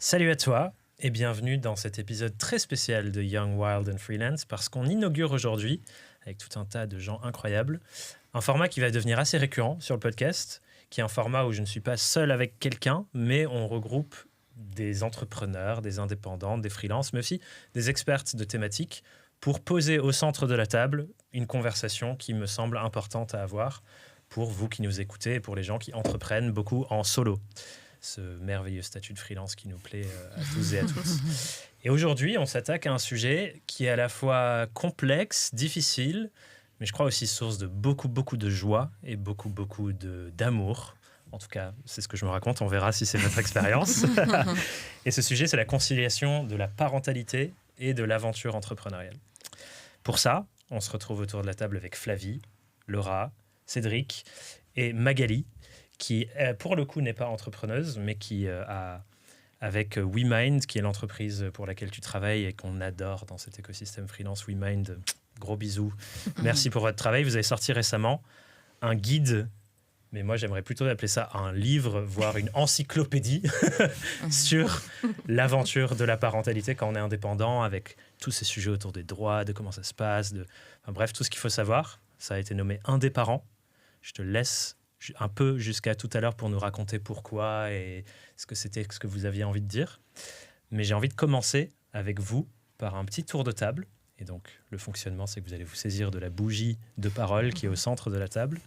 Salut à toi et bienvenue dans cet épisode très spécial de Young, Wild and Freelance parce qu'on inaugure aujourd'hui, avec tout un tas de gens incroyables, un format qui va devenir assez récurrent sur le podcast, qui est un format où je ne suis pas seul avec quelqu'un, mais on regroupe des entrepreneurs, des indépendants, des freelances, mais aussi des experts de thématiques pour poser au centre de la table une conversation qui me semble importante à avoir pour vous qui nous écoutez et pour les gens qui entreprennent beaucoup en solo. Ce merveilleux statut de freelance qui nous plaît à tous et à toutes. Et aujourd'hui, on s'attaque à un sujet qui est à la fois complexe, difficile, mais je crois aussi source de beaucoup de joie et beaucoup d'amour. En tout cas, c'est ce que je me raconte, on verra si c'est votre expérience. Et ce sujet, c'est la conciliation de la parentalité et de l'aventure entrepreneuriale. Pour ça, on se retrouve autour de la table avec Flavie, Laura, Cédric et Magali, qui, pour le coup, n'est pas entrepreneuse, mais qui a, avec WeMind, qui est l'entreprise pour laquelle tu travailles et qu'on adore dans cet écosystème freelance, WeMind, gros bisous. Merci pour votre travail. Vous avez sorti récemment un guide, mais moi, j'aimerais plutôt appeler ça un livre, voire une encyclopédie sur l'aventure de la parentalité quand on est indépendant, avec tous ces sujets autour des droits, de comment ça se passe, enfin, bref, tout ce qu'il faut savoir. Ça a été nommé Indépendant. Je te laisse un peu jusqu'à tout à l'heure pour nous raconter pourquoi et ce que vous aviez envie de dire. Mais j'ai envie de commencer avec vous par un petit tour de table. Et donc, le fonctionnement, c'est que vous allez vous saisir de la bougie de parole qui est au centre de la table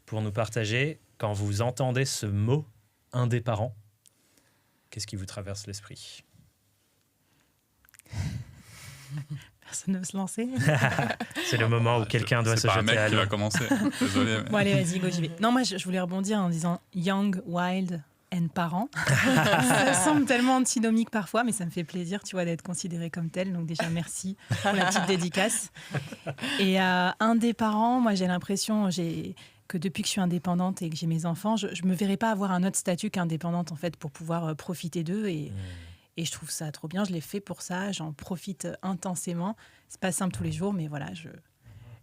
pour nous partager, quand vous entendez ce mot « indépendant », qu'est-ce qui vous traverse l'esprit ? Personne ne veut se lancer. C'est le moment où quelqu'un doit se jeter à l'eau. C'est pas un mec qui va commencer. Désolé. Mais... Bon, allez, vas-y, go, j'y vais. Non, moi, je voulais rebondir en disant Young, Wild and Parent. Ça semble tellement antinomique parfois, mais ça me fait plaisir, tu vois, d'être considérée comme telle. Donc déjà, merci pour la petite dédicace. Et un des parents, moi, j'ai l'impression que depuis que je suis indépendante et que j'ai mes enfants, je ne me verrais pas avoir un autre statut qu'indépendante, en fait, pour pouvoir profiter d'eux. Et je trouve ça trop bien, je l'ai fait pour ça, j'en profite intensément. C'est pas simple tous les jours, mais voilà, je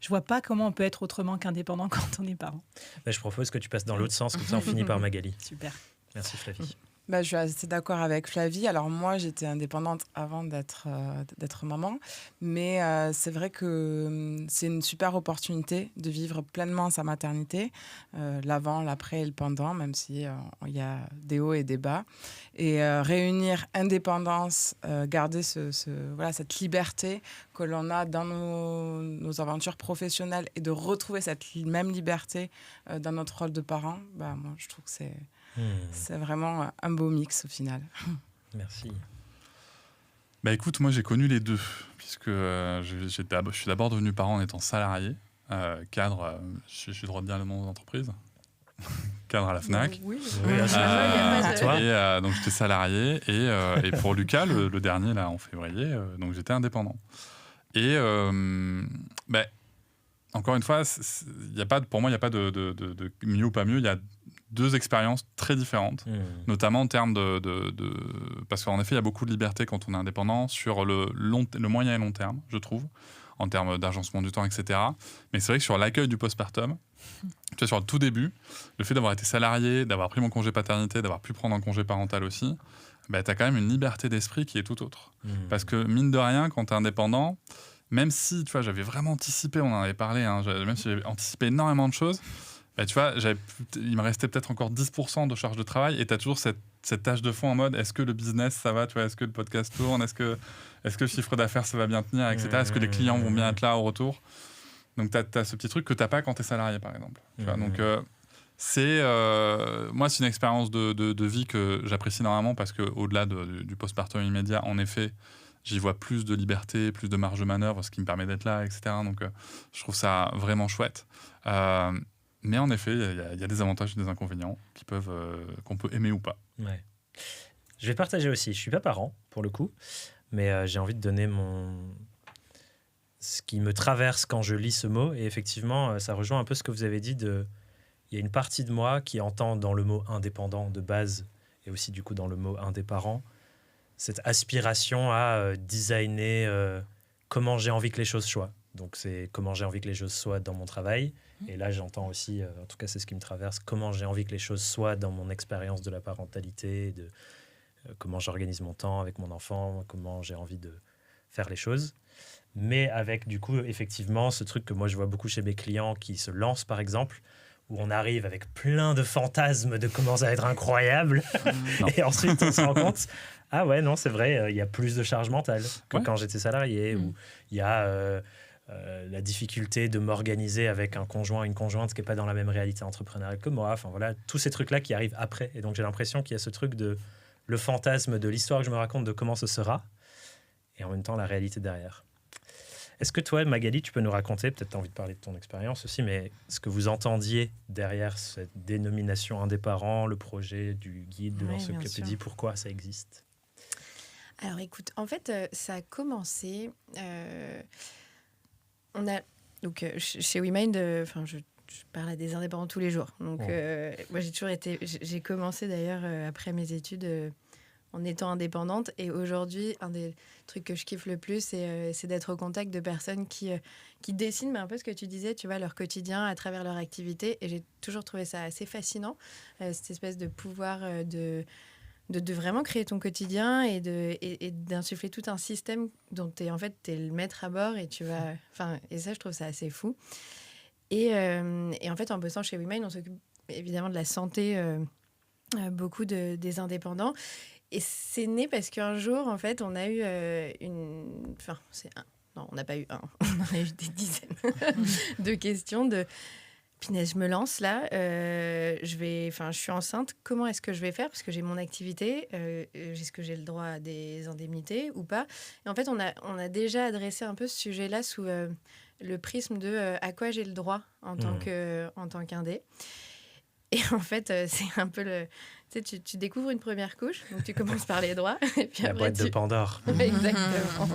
vois pas comment on peut être autrement qu'indépendant quand on est parent. Je propose que tu passes dans l'autre sens, comme ça on finit par Magali. Super. Merci Flavie. Je suis assez d'accord avec Flavie. Alors moi, j'étais indépendante avant d'être maman, mais c'est vrai que c'est une super opportunité de vivre pleinement sa maternité, l'avant, l'après et le pendant, même si il y a des hauts et des bas. Et réunir indépendance, garder cette liberté que l'on a dans nos aventures professionnelles et de retrouver cette même liberté dans notre rôle de parent, moi, je trouve que c'est vraiment un beau mix au final. Merci. Écoute, moi j'ai connu les deux, puisque je suis d'abord devenu parent en étant salarié, cadre, j'ai le droit de dire le nom de l'entreprise, cadre à la Fnac. Oui. Donc j'étais salarié, et pour Lucas, le dernier là en février, donc j'étais indépendant. Et encore une fois, pour moi, il n'y a pas de mieux ou pas mieux, il y a deux expériences très différentes, notamment en termes parce qu'en effet, il y a beaucoup de liberté quand on est indépendant sur le moyen et long terme, je trouve, en termes d'agencement du temps, etc. Mais c'est vrai que sur l'accueil du postpartum, tu vois, sur le tout début, le fait d'avoir été salarié, d'avoir pris mon congé paternité, d'avoir pu prendre un congé parental aussi, tu as quand même une liberté d'esprit qui est tout autre. Parce que, mine de rien, quand tu es indépendant, même si, tu vois, j'avais vraiment anticipé, on en avait parlé, même si j'avais anticipé énormément de choses, tu vois, il me restait peut-être encore 10% de charge de travail et tu as toujours cette tâche de fond en mode est-ce que le business ça va, tu vois, est-ce que le podcast tourne, est-ce que le chiffre d'affaires ça va bien tenir, etc. Est-ce que les clients vont bien être là au retour. Donc tu as ce petit truc que tu n'as pas quand tu es salarié par exemple. Tu vois, donc moi c'est une expérience de vie que j'apprécie énormément parce qu'au-delà du postpartum immédiat, en effet, j'y vois plus de liberté, plus de marge de manœuvre, ce qui me permet d'être là, etc. Donc je trouve ça vraiment chouette. Mais en effet, il y a des avantages et des inconvénients qu'on peut aimer ou pas. Ouais. Je vais partager aussi. Je ne suis pas parent, pour le coup, mais j'ai envie de donner ce qui me traverse quand je lis ce mot. Et effectivement, ça rejoint un peu ce que vous avez dit. Il y a une partie de moi qui entend dans le mot indépendant de base, et aussi du coup dans le mot indépendant, cette aspiration à designer comment j'ai envie que les choses soient. Donc, c'est comment j'ai envie que les choses soient dans mon travail. Et là, j'entends aussi, en tout cas, c'est ce qui me traverse, comment j'ai envie que les choses soient dans mon expérience de la parentalité, comment j'organise mon temps avec mon enfant, comment j'ai envie de faire les choses. Mais avec, du coup, effectivement, ce truc que moi, je vois beaucoup chez mes clients qui se lancent, par exemple, où on arrive avec plein de fantasmes de comment ça va être incroyable. Et ensuite, on se rend compte, ah ouais, non, c'est vrai, il y a plus de charge mentale que quand j'étais salarié, où il y a la difficulté de m'organiser avec un conjoint, une conjointe qui n'est pas dans la même réalité entrepreneuriale que moi. Enfin voilà, tous ces trucs-là qui arrivent après. Et donc, j'ai l'impression qu'il y a ce truc de le fantasme de l'histoire que je me raconte de comment ce sera, et en même temps, la réalité derrière. Est-ce que toi, Magali, tu peux nous raconter, peut-être tu as envie de parler de ton expérience aussi, mais ce que vous entendiez derrière cette dénomination Un des parents, le projet du guide de l'encyclopédie, pourquoi ça existe? Alors écoute, en fait, ça a commencé... on a, donc, chez WeMind, je parle à des indépendants tous les jours. Donc, moi, j'ai commencé d'ailleurs après mes études... en étant indépendante. Et aujourd'hui, un des trucs que je kiffe le plus, c'est d'être au contact de personnes qui dessinent un peu ce que tu disais, tu vois, leur quotidien à travers leur activité. Et j'ai toujours trouvé ça assez fascinant, cette espèce de pouvoir de vraiment créer ton quotidien et d'insuffler tout un système dont t'es le maître à bord et tu vas... et ça, je trouve ça assez fou. Et en fait, en bossant chez WeMind, on s'occupe évidemment de la santé beaucoup des indépendants. Et c'est né parce qu'un jour, en fait, on a eu Non, on n'a pas eu un. On en a eu des dizaines de questions de... Punaise, je me lance là. Je suis enceinte. Comment est-ce que je vais faire? Parce que j'ai mon activité. Est-ce que j'ai le droit à des indemnités ou pas? Et en fait, on a déjà adressé un peu ce sujet-là sous le prisme de à quoi j'ai le droit en tant qu'indé. Et en fait, c'est un peu le... Tu sais, tu découvres une première couche, donc tu commences par les droits. Et puis la boîte de Pandore. Exactement.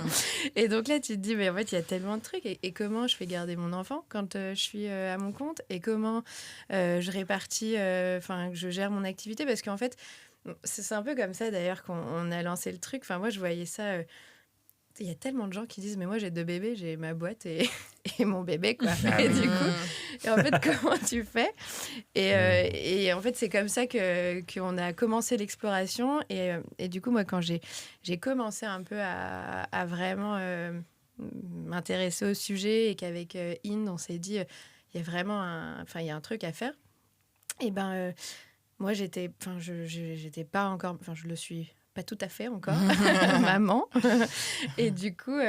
Et donc là, tu te dis, mais en fait, il y a tellement de trucs. Et comment je fais garder mon enfant quand je suis à mon compte? Et comment je répartis, je gère mon activité? Parce qu'en fait, c'est un peu comme ça, d'ailleurs, qu'on a lancé le truc. Moi, je voyais ça... Il y a tellement de gens qui disent, mais moi, j'ai 2 bébés, j'ai ma boîte et mon bébé, quoi. Et du coup, en fait, comment tu fais? Et en fait, c'est comme ça qu'on a commencé l'exploration. Et du coup, moi, quand j'ai commencé un peu à vraiment m'intéresser au sujet et qu'avec Inde, on s'est dit, il y a vraiment il y a un truc à faire. Et moi, j'étais pas encore... je le suis... pas tout à fait encore, maman. Et du coup,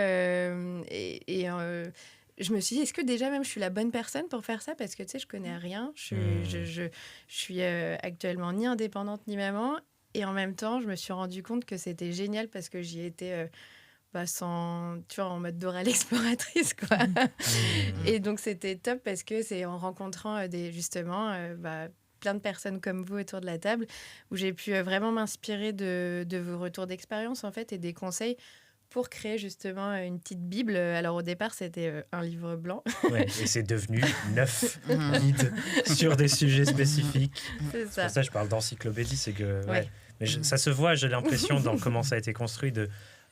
je me suis dit, est-ce que déjà même je suis la bonne personne pour faire ça? Parce que tu sais, je connais rien. Je suis actuellement ni indépendante ni maman. Et en même temps, je me suis rendu compte que c'était génial parce que j'y étais en mode Dora l'exploratrice, quoi. Et donc, c'était top parce que c'est en rencontrant plein de personnes comme vous autour de la table, où j'ai pu vraiment m'inspirer de vos retours d'expérience, en fait, et des conseils pour créer justement une petite Bible. Alors, au départ, c'était un livre blanc. Ouais, et c'est devenu 9 guides sur des sujets spécifiques. C'est ça. C'est pour ça que je parle d'encyclopédie, c'est que... Ouais. Mais ça se voit, j'ai l'impression, dans comment ça a été construit,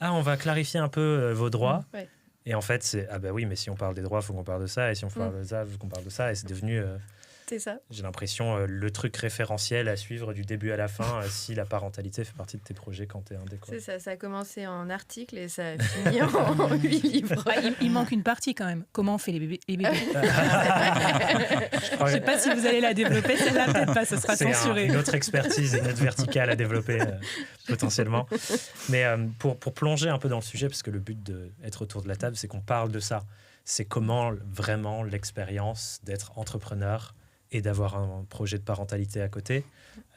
on va clarifier un peu vos droits. Ouais. Et en fait, c'est, oui, mais si on parle des droits, il faut qu'on parle de ça. Et si on parle de ça, il faut qu'on parle de ça. Et c'est devenu... C'est ça. J'ai l'impression, le truc référentiel à suivre du début à la fin, si la parentalité fait partie de tes projets quand tu es indé. C'est ça, ça a commencé en article et ça a fini en 8 livres. Il manque une partie quand même. Comment on fait les bébés? Je ne sais pas si vous allez la développer, celle-là peut-être pas, ce sera censuré. Une autre expertise, une autre verticale à développer potentiellement. Mais pour plonger un peu dans le sujet, parce que le but d'être autour de la table, c'est qu'on parle de ça. C'est comment vraiment l'expérience d'être entrepreneur et d'avoir un projet de parentalité à côté,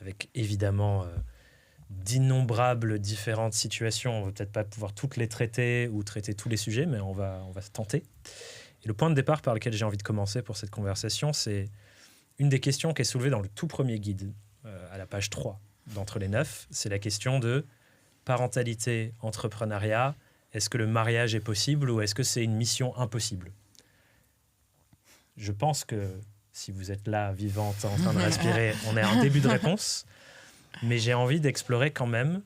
avec évidemment d'innombrables différentes situations. On ne va peut-être pas pouvoir toutes les traiter ou traiter tous les sujets, mais on va se tenter. Et le point de départ par lequel j'ai envie de commencer pour cette conversation, c'est une des questions qui est soulevée dans le tout premier guide, à la page 3 d'entre les 9. C'est la question de parentalité, entrepreneuriat. Est-ce que le mariage est possible ou est-ce que c'est une mission impossible? Je pense que si vous êtes là, vivante, en train de respirer, on est à un début de réponse. Mais j'ai envie d'explorer quand même,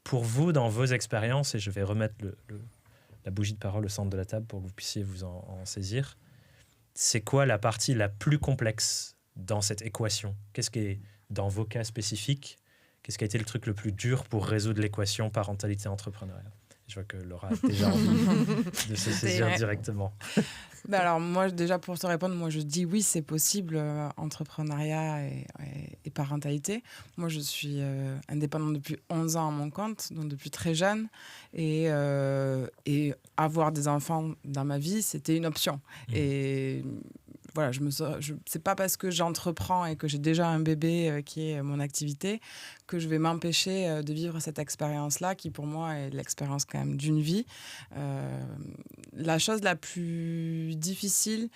pour vous, dans vos expériences, et je vais remettre la bougie de parole au centre de la table pour que vous puissiez vous en saisir. C'est quoi la partie la plus complexe dans cette équation? Qu'est-ce qui est, dans vos cas spécifiques, Qu'est-ce qui a été le truc le plus dur pour résoudre l'équation parentalité-entrepreneuriat? Je vois que Laura a déjà envie de se saisir directement. Alors moi, déjà pour te répondre, moi je dis oui, c'est possible, entrepreneuriat et parentalité. Moi je suis indépendante depuis 11 ans à mon compte, donc depuis très jeune. Et avoir des enfants dans ma vie, c'était une option. Et voilà, c'est pas parce que j'entreprends et que j'ai déjà un bébé qui est mon activité que je vais m'empêcher de vivre cette expérience-là, qui pour moi est l'expérience quand même d'une vie. La chose la plus difficile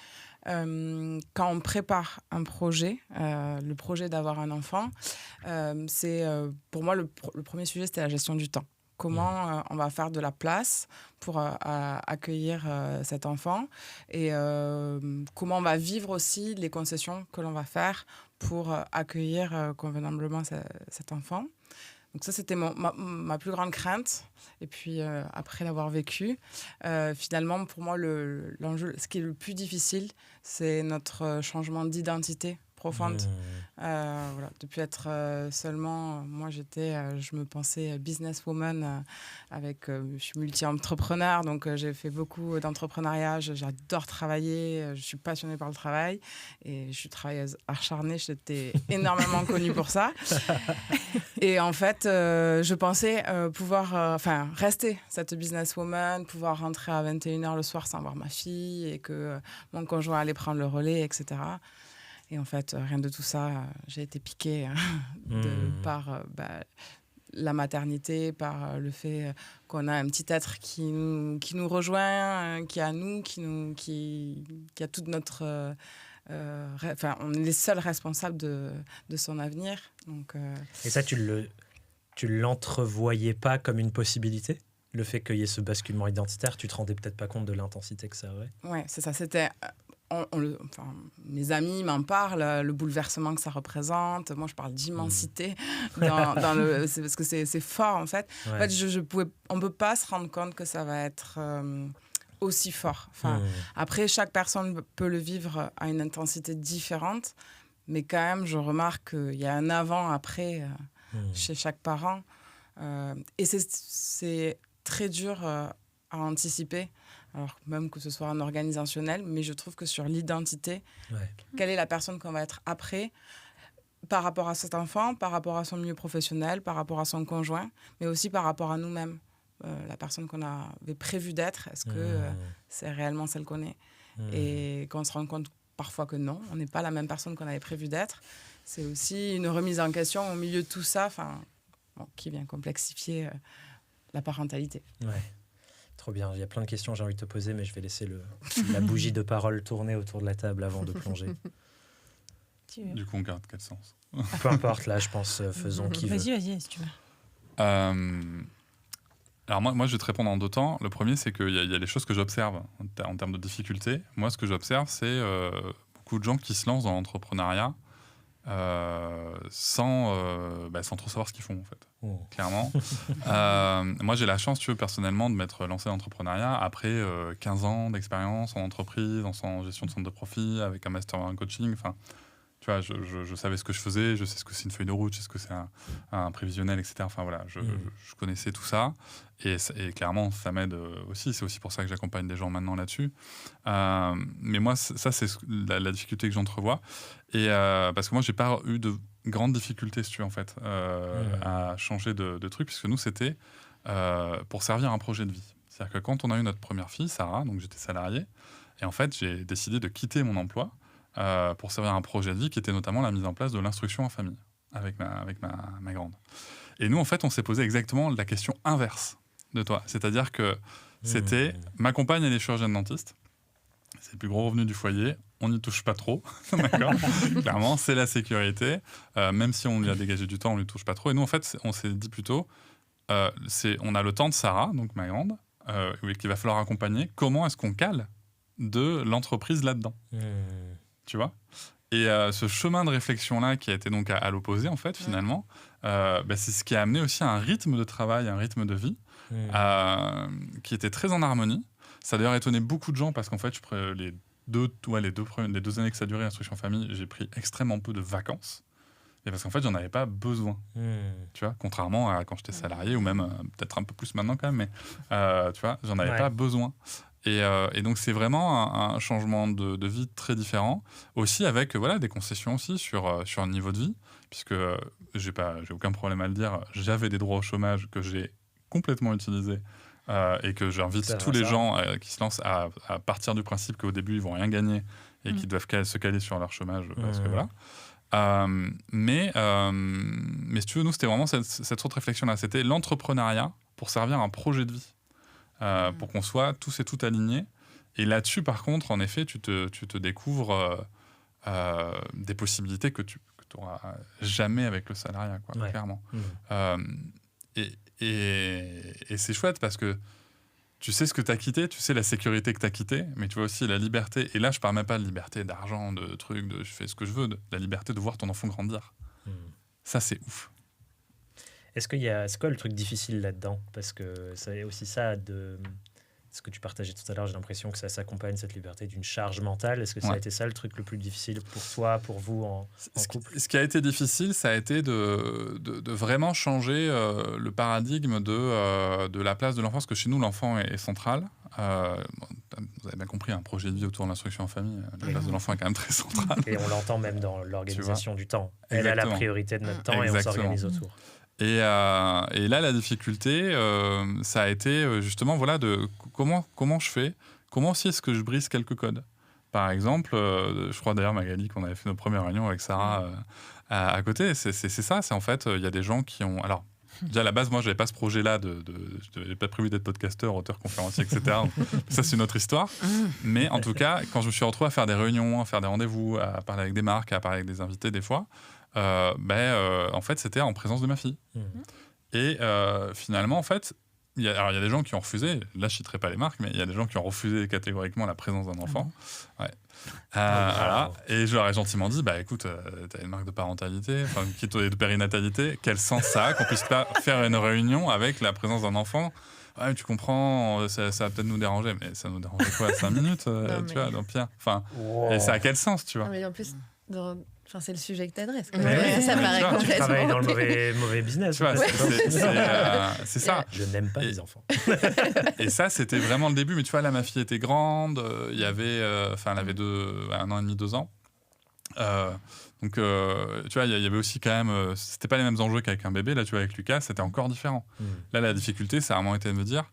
quand on prépare un projet, le projet d'avoir un enfant, c'est pour moi le premier sujet, c'était la gestion du temps. Comment on va faire de la place pour accueillir cet enfant et comment on va vivre aussi les concessions que l'on va faire pour accueillir convenablement cet enfant. Donc ça, c'était ma plus grande crainte. Et puis, après l'avoir vécu, finalement, pour moi, l'enjeu, ce qui est le plus difficile, c'est notre changement d'identité profonde. Voilà, depuis être seulement, moi je me pensais businesswoman je suis multi-entrepreneur, donc j'ai fait beaucoup d'entrepreneuriat, j'adore travailler, je suis passionnée par le travail et je suis travailleuse acharnée, j'étais énormément connue pour ça. Et en fait, je pensais pouvoir rester cette businesswoman, pouvoir rentrer à 21h le soir sans voir ma fille et que mon conjoint allait prendre le relais, etc. Et en fait, rien de tout ça. J'ai été piquée par la maternité, par le fait qu'on a un petit être qui nous rejoint, qui est à nous, qui a toute notre... on est les seuls responsables de son avenir. Donc, Et ça, tu l'entrevoyais pas comme une possibilité? Le fait qu'il y ait ce basculement identitaire, tu te rendais peut-être pas compte de l'intensité que ça aurait? Ouais, c'est ça. C'était... mes amis m'en parlent, le bouleversement que ça représente. Moi, je parle d'immensité c'est parce que c'est fort, en fait. Ouais. En fait, on ne peut pas se rendre compte que ça va être aussi fort. Après, chaque personne peut le vivre à une intensité différente, mais quand même, je remarque qu'il y a un avant-après chez chaque parent. Et c'est très dur à anticiper. Alors même que ce soit en organisationnel, mais je trouve que sur l'identité, quelle est la personne qu'on va être après, par rapport à cet enfant, par rapport à son milieu professionnel, par rapport à son conjoint, mais aussi par rapport à nous-mêmes. La personne qu'on avait prévu d'être, est-ce que c'est réellement celle qu'on est? Et qu'on se rend compte parfois que non, on n'est pas la même personne qu'on avait prévu d'être. C'est aussi une remise en question au milieu de tout ça, qui vient complexifier la parentalité. Ouais. Trop bien, il y a plein de questions que j'ai envie de te poser, mais je vais laisser la bougie de parole tourner autour de la table avant de plonger. Du coup, on garde quel sens? Peu importe, là, je pense, faisons qui veut. Vas-y, si tu veux. Alors moi, je vais te répondre en deux temps. Le premier, c'est qu'il y a les choses que j'observe en termes de difficultés. Moi, ce que j'observe, c'est beaucoup de gens qui se lancent dans l'entrepreneuriat sans trop savoir ce qu'ils font, en fait. Clairement. Moi, j'ai la chance, personnellement, de m'être lancé dans l'entrepreneuriat après 15 ans d'expérience en entreprise, en gestion de centre de profit, avec un master en coaching. Enfin, tu vois, je savais ce que je faisais, je sais ce que c'est une feuille de route, je sais ce que c'est un prévisionnel, etc. Enfin, voilà, je connaissais tout ça. Et clairement, ça m'aide aussi. C'est aussi pour ça que j'accompagne des gens maintenant là-dessus. Mais moi, ça, c'est la difficulté que j'entrevois. Et parce que moi, j'ai pas eu de grandes difficultés, si tu veux, en fait, à changer de truc, puisque nous, c'était pour servir un projet de vie. C'est-à-dire que quand on a eu notre première fille, Sarah, donc j'étais salarié, et en fait, j'ai décidé de quitter mon emploi pour servir un projet de vie qui était notamment la mise en place de l'instruction en famille avec ma grande. Et nous, en fait, on s'est posé exactement la question inverse de toi. C'est-à-dire que c'était ma compagne, elle est chirurgienne dentiste. C'est le plus gros revenu du foyer. On n'y touche pas trop. D'accord. Clairement, c'est la sécurité. Même si on lui a dégagé du temps, on ne lui touche pas trop. Et nous, en fait, on s'est dit plutôt, on a le temps de Sarah, donc ma grande, qu'il va falloir accompagner. Comment est-ce qu'on cale de l'entreprise là-dedans? Tu vois? Et ce chemin de réflexion-là, qui a été donc à l'opposé, en fait, finalement, c'est ce qui a amené aussi à un rythme de travail, un rythme de vie, qui était très en harmonie. Ça a d'ailleurs étonné beaucoup de gens, parce qu'en fait, les deux années que ça a duré, l'instruction famille, j'ai pris extrêmement peu de vacances. Et parce qu'en fait, j'en avais pas besoin. Tu vois, contrairement à quand j'étais salarié, ou même peut-être un peu plus maintenant quand même, mais tu vois, j'en avais pas besoin. Et donc, c'est vraiment un changement de vie très différent. Aussi avec des concessions aussi sur le niveau de vie, puisque j'ai aucun problème à le dire, j'avais des droits au chômage que j'ai complètement utilisés et que j'invite tous les gens qui se lancent à partir du principe qu'au début, ils vont rien gagner et qu'ils doivent se caler sur leur chômage. Parce que voilà. Mais si tu veux, nous, c'était vraiment cette autre réflexion-là. C'était l'entrepreneuriat pour servir un projet de vie. Pour qu'on soit tous et toutes alignés. Et là-dessus, par contre, en effet, tu te découvres des possibilités que tu n'auras jamais avec le salariat, quoi, clairement. Et c'est chouette parce que tu sais ce que tu as quitté, tu sais la sécurité que tu as quittée, mais tu vois aussi la liberté. Et là, je ne parle même pas de liberté d'argent, de trucs, de je fais ce que je veux, de la liberté de voir ton enfant grandir. Ça, c'est ouf. C'est quoi le truc difficile là-dedans? Parce que c'est aussi ça de ce que tu partageais tout à l'heure, j'ai l'impression que ça s'accompagne, cette liberté, d'une charge mentale. Est-ce que ça a été ça le truc le plus difficile pour toi, pour vous en couple? Ce qui a été difficile, ça a été de vraiment changer le paradigme de la place de l'enfant, parce que chez nous, l'enfant est central. Vous avez bien compris, un projet de vie autour de l'instruction en famille, la place de l'enfant est quand même très centrale. Et on l'entend même dans l'organisation du temps. Elle a la priorité de notre temps et on s'organise autour. Et là, la difficulté, ça a été justement de comment je fais, comment aussi est-ce que je brise quelques codes. Par exemple, je crois d'ailleurs, Magali, qu'on avait fait nos premières réunions avec Sarah à côté, c'est ça, c'est en fait, il y a des gens qui ont... Alors, déjà à la base, moi, je n'avais pas ce projet-là, je n'avais pas prévu d'être podcasteur, auteur, conférencier, etc. Ça, c'est une autre histoire. Mais en tout cas, quand je me suis retrouvé à faire des réunions, à faire des rendez-vous, à parler avec des marques, à parler avec des invités des fois, en fait, c'était en présence de ma fille. Et finalement, en fait, il y a des gens qui ont refusé, là je ne citerai pas les marques, mais il y a des gens qui ont refusé catégoriquement la présence d'un enfant. Voilà. Et je leur ai gentiment dit, écoute, tu as une marque de parentalité, de périnatalité, quel sens ça a qu'on puisse pas faire une réunion avec la présence d'un enfant? Ouais, tu comprends, ça va peut-être nous déranger, mais ça nous dérange quoi, 5 minutes, tu vois, dans Pierre. Et ça a quel sens, tu vois? Non, mais en plus, c'est le sujet que tu adresses. Ça paraît complètement. Tu travailles dans le mauvais business. Tu vois, c'est ça. Je n'aime pas les enfants. Et ça, c'était vraiment le début. Mais tu vois, là, ma fille était grande. Il y avait, elle avait 1 an et demi, 2 ans. Donc, tu vois, il y avait aussi quand même... c'était pas les mêmes enjeux qu'avec un bébé. Là, tu vois, avec Lucas, c'était encore différent. Là, la difficulté, ça a vraiment été de me dire...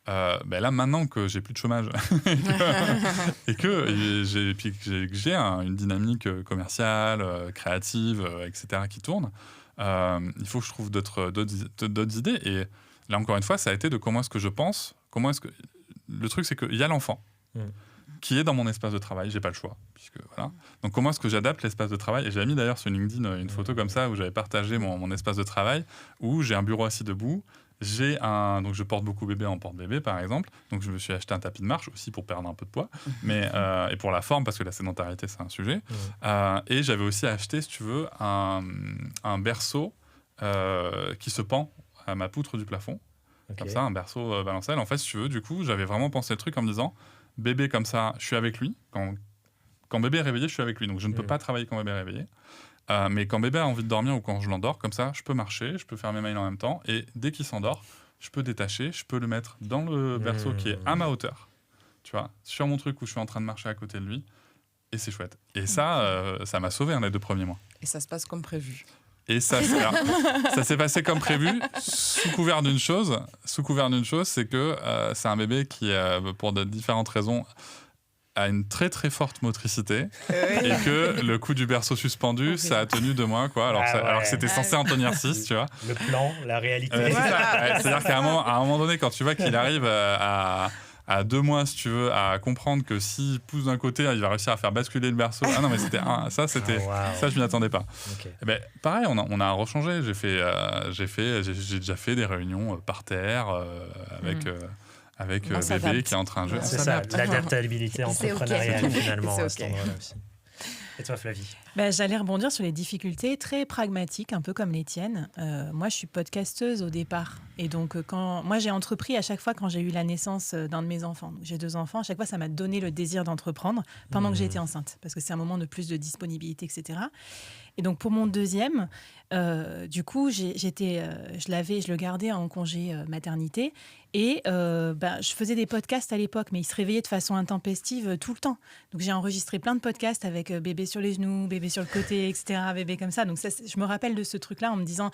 là, maintenant que j'ai plus de chômage et que j'ai une dynamique commerciale, créative, etc. qui tourne, il faut que je trouve d'autres idées. Et là, encore une fois, ça a été de comment est-ce que je pense. Le truc, c'est qu'il y a l'enfant qui est dans mon espace de travail. J'ai pas le choix. Voilà. Donc, comment est-ce que j'adapte l'espace de travail? Et j'avais mis d'ailleurs sur LinkedIn une photo comme ça où j'avais partagé mon espace de travail où j'ai un bureau assis debout. Donc je porte beaucoup bébé en porte-bébé par exemple, donc je me suis acheté un tapis de marche aussi pour perdre un peu de poids, mais et pour la forme parce que la sédentarité c'est un sujet. Et j'avais aussi acheté, si tu veux, un berceau qui se pend à ma poutre du plafond, comme ça, un berceau balancelle. En fait, si tu veux, du coup, j'avais vraiment pensé le truc en me disant, bébé comme ça, je suis avec lui. Quand bébé est réveillé, je suis avec lui, donc je ne peux pas travailler quand bébé est réveillé. Mais quand bébé a envie de dormir ou quand je l'endors, comme ça, je peux marcher, je peux faire mes mails en même temps. Et dès qu'il s'endort, je peux détacher, je peux le mettre dans le berceau qui est à ma hauteur, tu vois, sur mon truc où je suis en train de marcher à côté de lui. Et c'est chouette. Et ça m'a sauvé les 2 premiers mois. Et ça se passe comme prévu. Et ça s'est passé comme prévu, sous couvert d'une chose, c'est que c'est un bébé qui, pour de différentes raisons, a une très très forte motricité et que le coup du berceau suspendu, ça a tenu 2 mois, quoi. Alors que c'était censé en tenir 6, tu vois. Le plan, la réalité. C'est-à-dire qu'à un moment donné, quand tu vois qu'il arrive à 2 mois, si tu veux, à comprendre que s'il pousse d'un côté, il va réussir à faire basculer le berceau. Ah non, mais ça, je m'y attendais pas. Okay. Et ben, pareil, on a rechangé. J'ai déjà fait des réunions par terre avec bébé qui est en train de jouer. C'est ça, l'adaptabilité entrepreneuriale finalement à cet endroit-là aussi. Et toi, Flavie? J'allais rebondir sur les difficultés très pragmatiques, un peu comme les tiennes. Moi, je suis podcasteuse au départ. Et donc, moi, j'ai entrepris à chaque fois quand j'ai eu la naissance d'un de mes enfants. Donc, j'ai 2 enfants. À chaque fois, ça m'a donné le désir d'entreprendre pendant que j'étais enceinte. Parce que c'est un moment de plus de disponibilité, etc. Et donc, pour mon deuxième, du coup, je le gardais en congé maternité. Et je faisais des podcasts à l'époque, mais il se réveillait de façon intempestive tout le temps. Donc, j'ai enregistré plein de podcasts avec bébé sur les genoux, bébé sur le côté, etc., bébé comme ça. Donc, je me rappelle de ce truc-là en me disant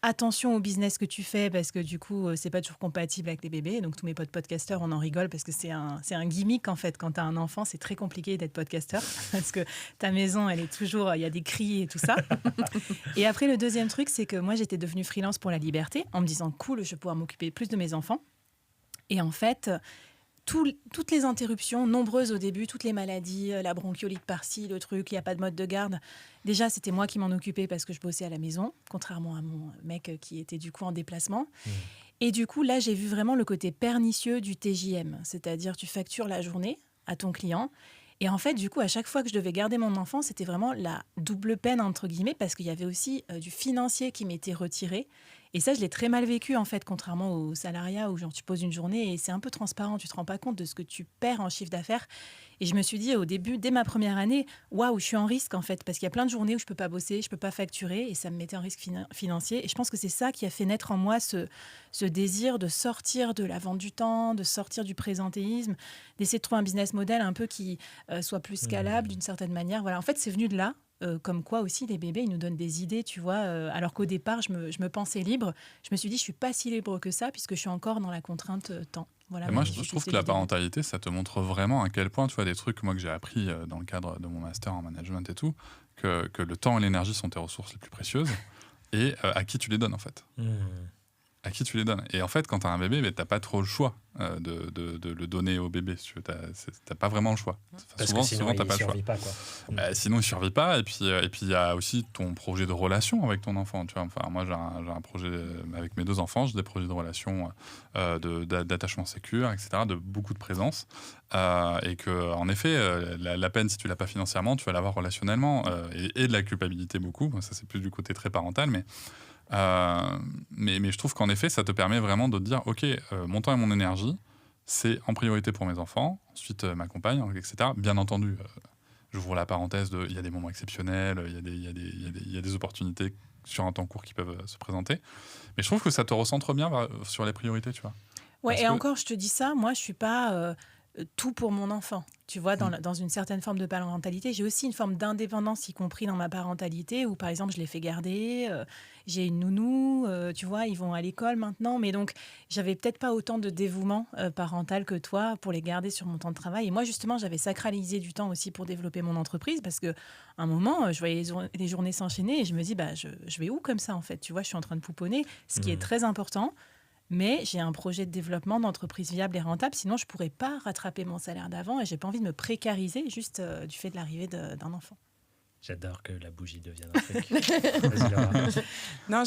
attention au business que tu fais parce que du coup, c'est pas toujours compatible avec les bébés. Donc, tous mes potes podcasteurs, on en rigole parce que c'est un gimmick en fait. Quand tu as un enfant, c'est très compliqué d'être podcasteur parce que ta maison, elle est toujours, il y a des cris et tout ça. Et après, le deuxième truc, c'est que moi, j'étais devenue freelance pour la liberté en me disant cool, je vais pouvoir m'occuper plus de mes enfants. Et en fait, toutes les interruptions, nombreuses au début, toutes les maladies, la bronchiolite par-ci, le truc, il n'y a pas de mode de garde. Déjà, c'était moi qui m'en occupais parce que je bossais à la maison, contrairement à mon mec qui était du coup en déplacement. Et du coup, là, j'ai vu vraiment le côté pernicieux du TJM. C'est-à-dire, tu factures la journée à ton client. Et en fait, du coup, à chaque fois que je devais garder mon enfant, c'était vraiment la double peine, entre guillemets, parce qu'il y avait aussi du financier qui m'était retiré. Et ça, je l'ai très mal vécu, en fait, contrairement au salariat où genre, tu poses une journée et c'est un peu transparent. Tu te rends pas compte de ce que tu perds en chiffre d'affaires. Et je me suis dit au début, dès ma première année, waouh, je suis en risque, en fait, parce qu'il y a plein de journées où je peux pas bosser, je peux pas facturer et ça me mettait en risque financier. Et je pense que c'est ça qui a fait naître en moi ce désir de sortir de la vente du temps, de sortir du présentéisme, d'essayer de trouver un business model un peu qui soit plus scalable d'une certaine manière. Voilà, en fait, c'est venu de là. Comme quoi aussi, les bébés, ils nous donnent des idées, tu vois. Alors qu'au départ, je me pensais libre. Je me suis dit, je suis pas si libre que ça, puisque je suis encore dans la contrainte temps. Voilà, et moi, je trouve que la parentalité, ça te montre vraiment à quel point, tu vois, des trucs moi, que j'ai appris dans le cadre de mon master en management et tout, que le temps et l'énergie sont tes ressources les plus précieuses, et à qui tu les donnes, en fait. À qui tu les donnes. Et en fait, quand tu as un bébé, tu n'as pas trop le choix de le donner au bébé. Si tu n'as pas vraiment le choix. Parce que sinon, il ne survit pas. Sinon, il ne survit pas. Et puis, il y a aussi ton projet de relation avec ton enfant. Tu vois. Enfin, moi, j'ai un projet avec mes 2 enfants. J'ai des projets de relation, d'attachement sécure, etc., de beaucoup de présence. Et qu'en effet, la peine, si tu ne l'as pas financièrement, tu vas l'avoir relationnellement. Et de la culpabilité beaucoup. Ça, c'est plus du côté très parental. Mais je trouve qu'en effet, ça te permet vraiment de te dire ok, mon temps et mon énergie, c'est en priorité pour mes enfants, ensuite ma compagne, etc. Bien entendu, j'ouvre la parenthèse il y a des moments exceptionnels, il y a des opportunités sur un temps court qui peuvent se présenter. Mais je trouve que ça te recentre bien sur les priorités, tu vois. Ouais, et encore, je te dis ça, moi, je suis pas tout pour mon enfant. Tu vois, dans une certaine forme de parentalité, j'ai aussi une forme d'indépendance, y compris dans ma parentalité, où par exemple, je les fais garder, j'ai une nounou, tu vois, ils vont à l'école maintenant, mais donc, j'avais peut-être pas autant de dévouement parental que toi pour les garder sur mon temps de travail. Et moi, justement, j'avais sacralisé du temps aussi pour développer mon entreprise, parce qu'à un moment, je voyais les journées s'enchaîner et je me dis, je vais où comme ça, en fait? Tu vois, je suis en train de pouponner, ce qui est très important. Mais j'ai un projet de développement d'entreprise viable et rentable, sinon je ne pourrais pas rattraper mon salaire d'avant et je n'ai pas envie de me précariser juste du fait de l'arrivée d'un enfant. J'adore que la bougie devienne un truc. Vas-y, Laura. Non,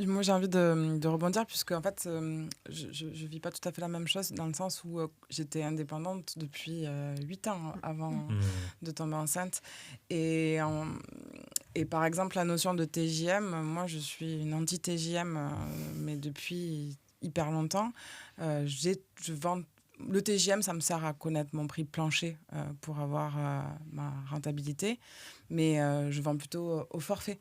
moi j'ai envie de rebondir puisque en fait, je ne vis pas tout à fait la même chose dans le sens où j'étais indépendante depuis 8 ans avant de tomber enceinte. Et par exemple, la notion de TJM, moi je suis une anti-TJM, mais depuis hyper longtemps. Je vends. Le TJM, ça me sert à connaître mon prix plancher pour avoir ma rentabilité, mais je vends plutôt au forfait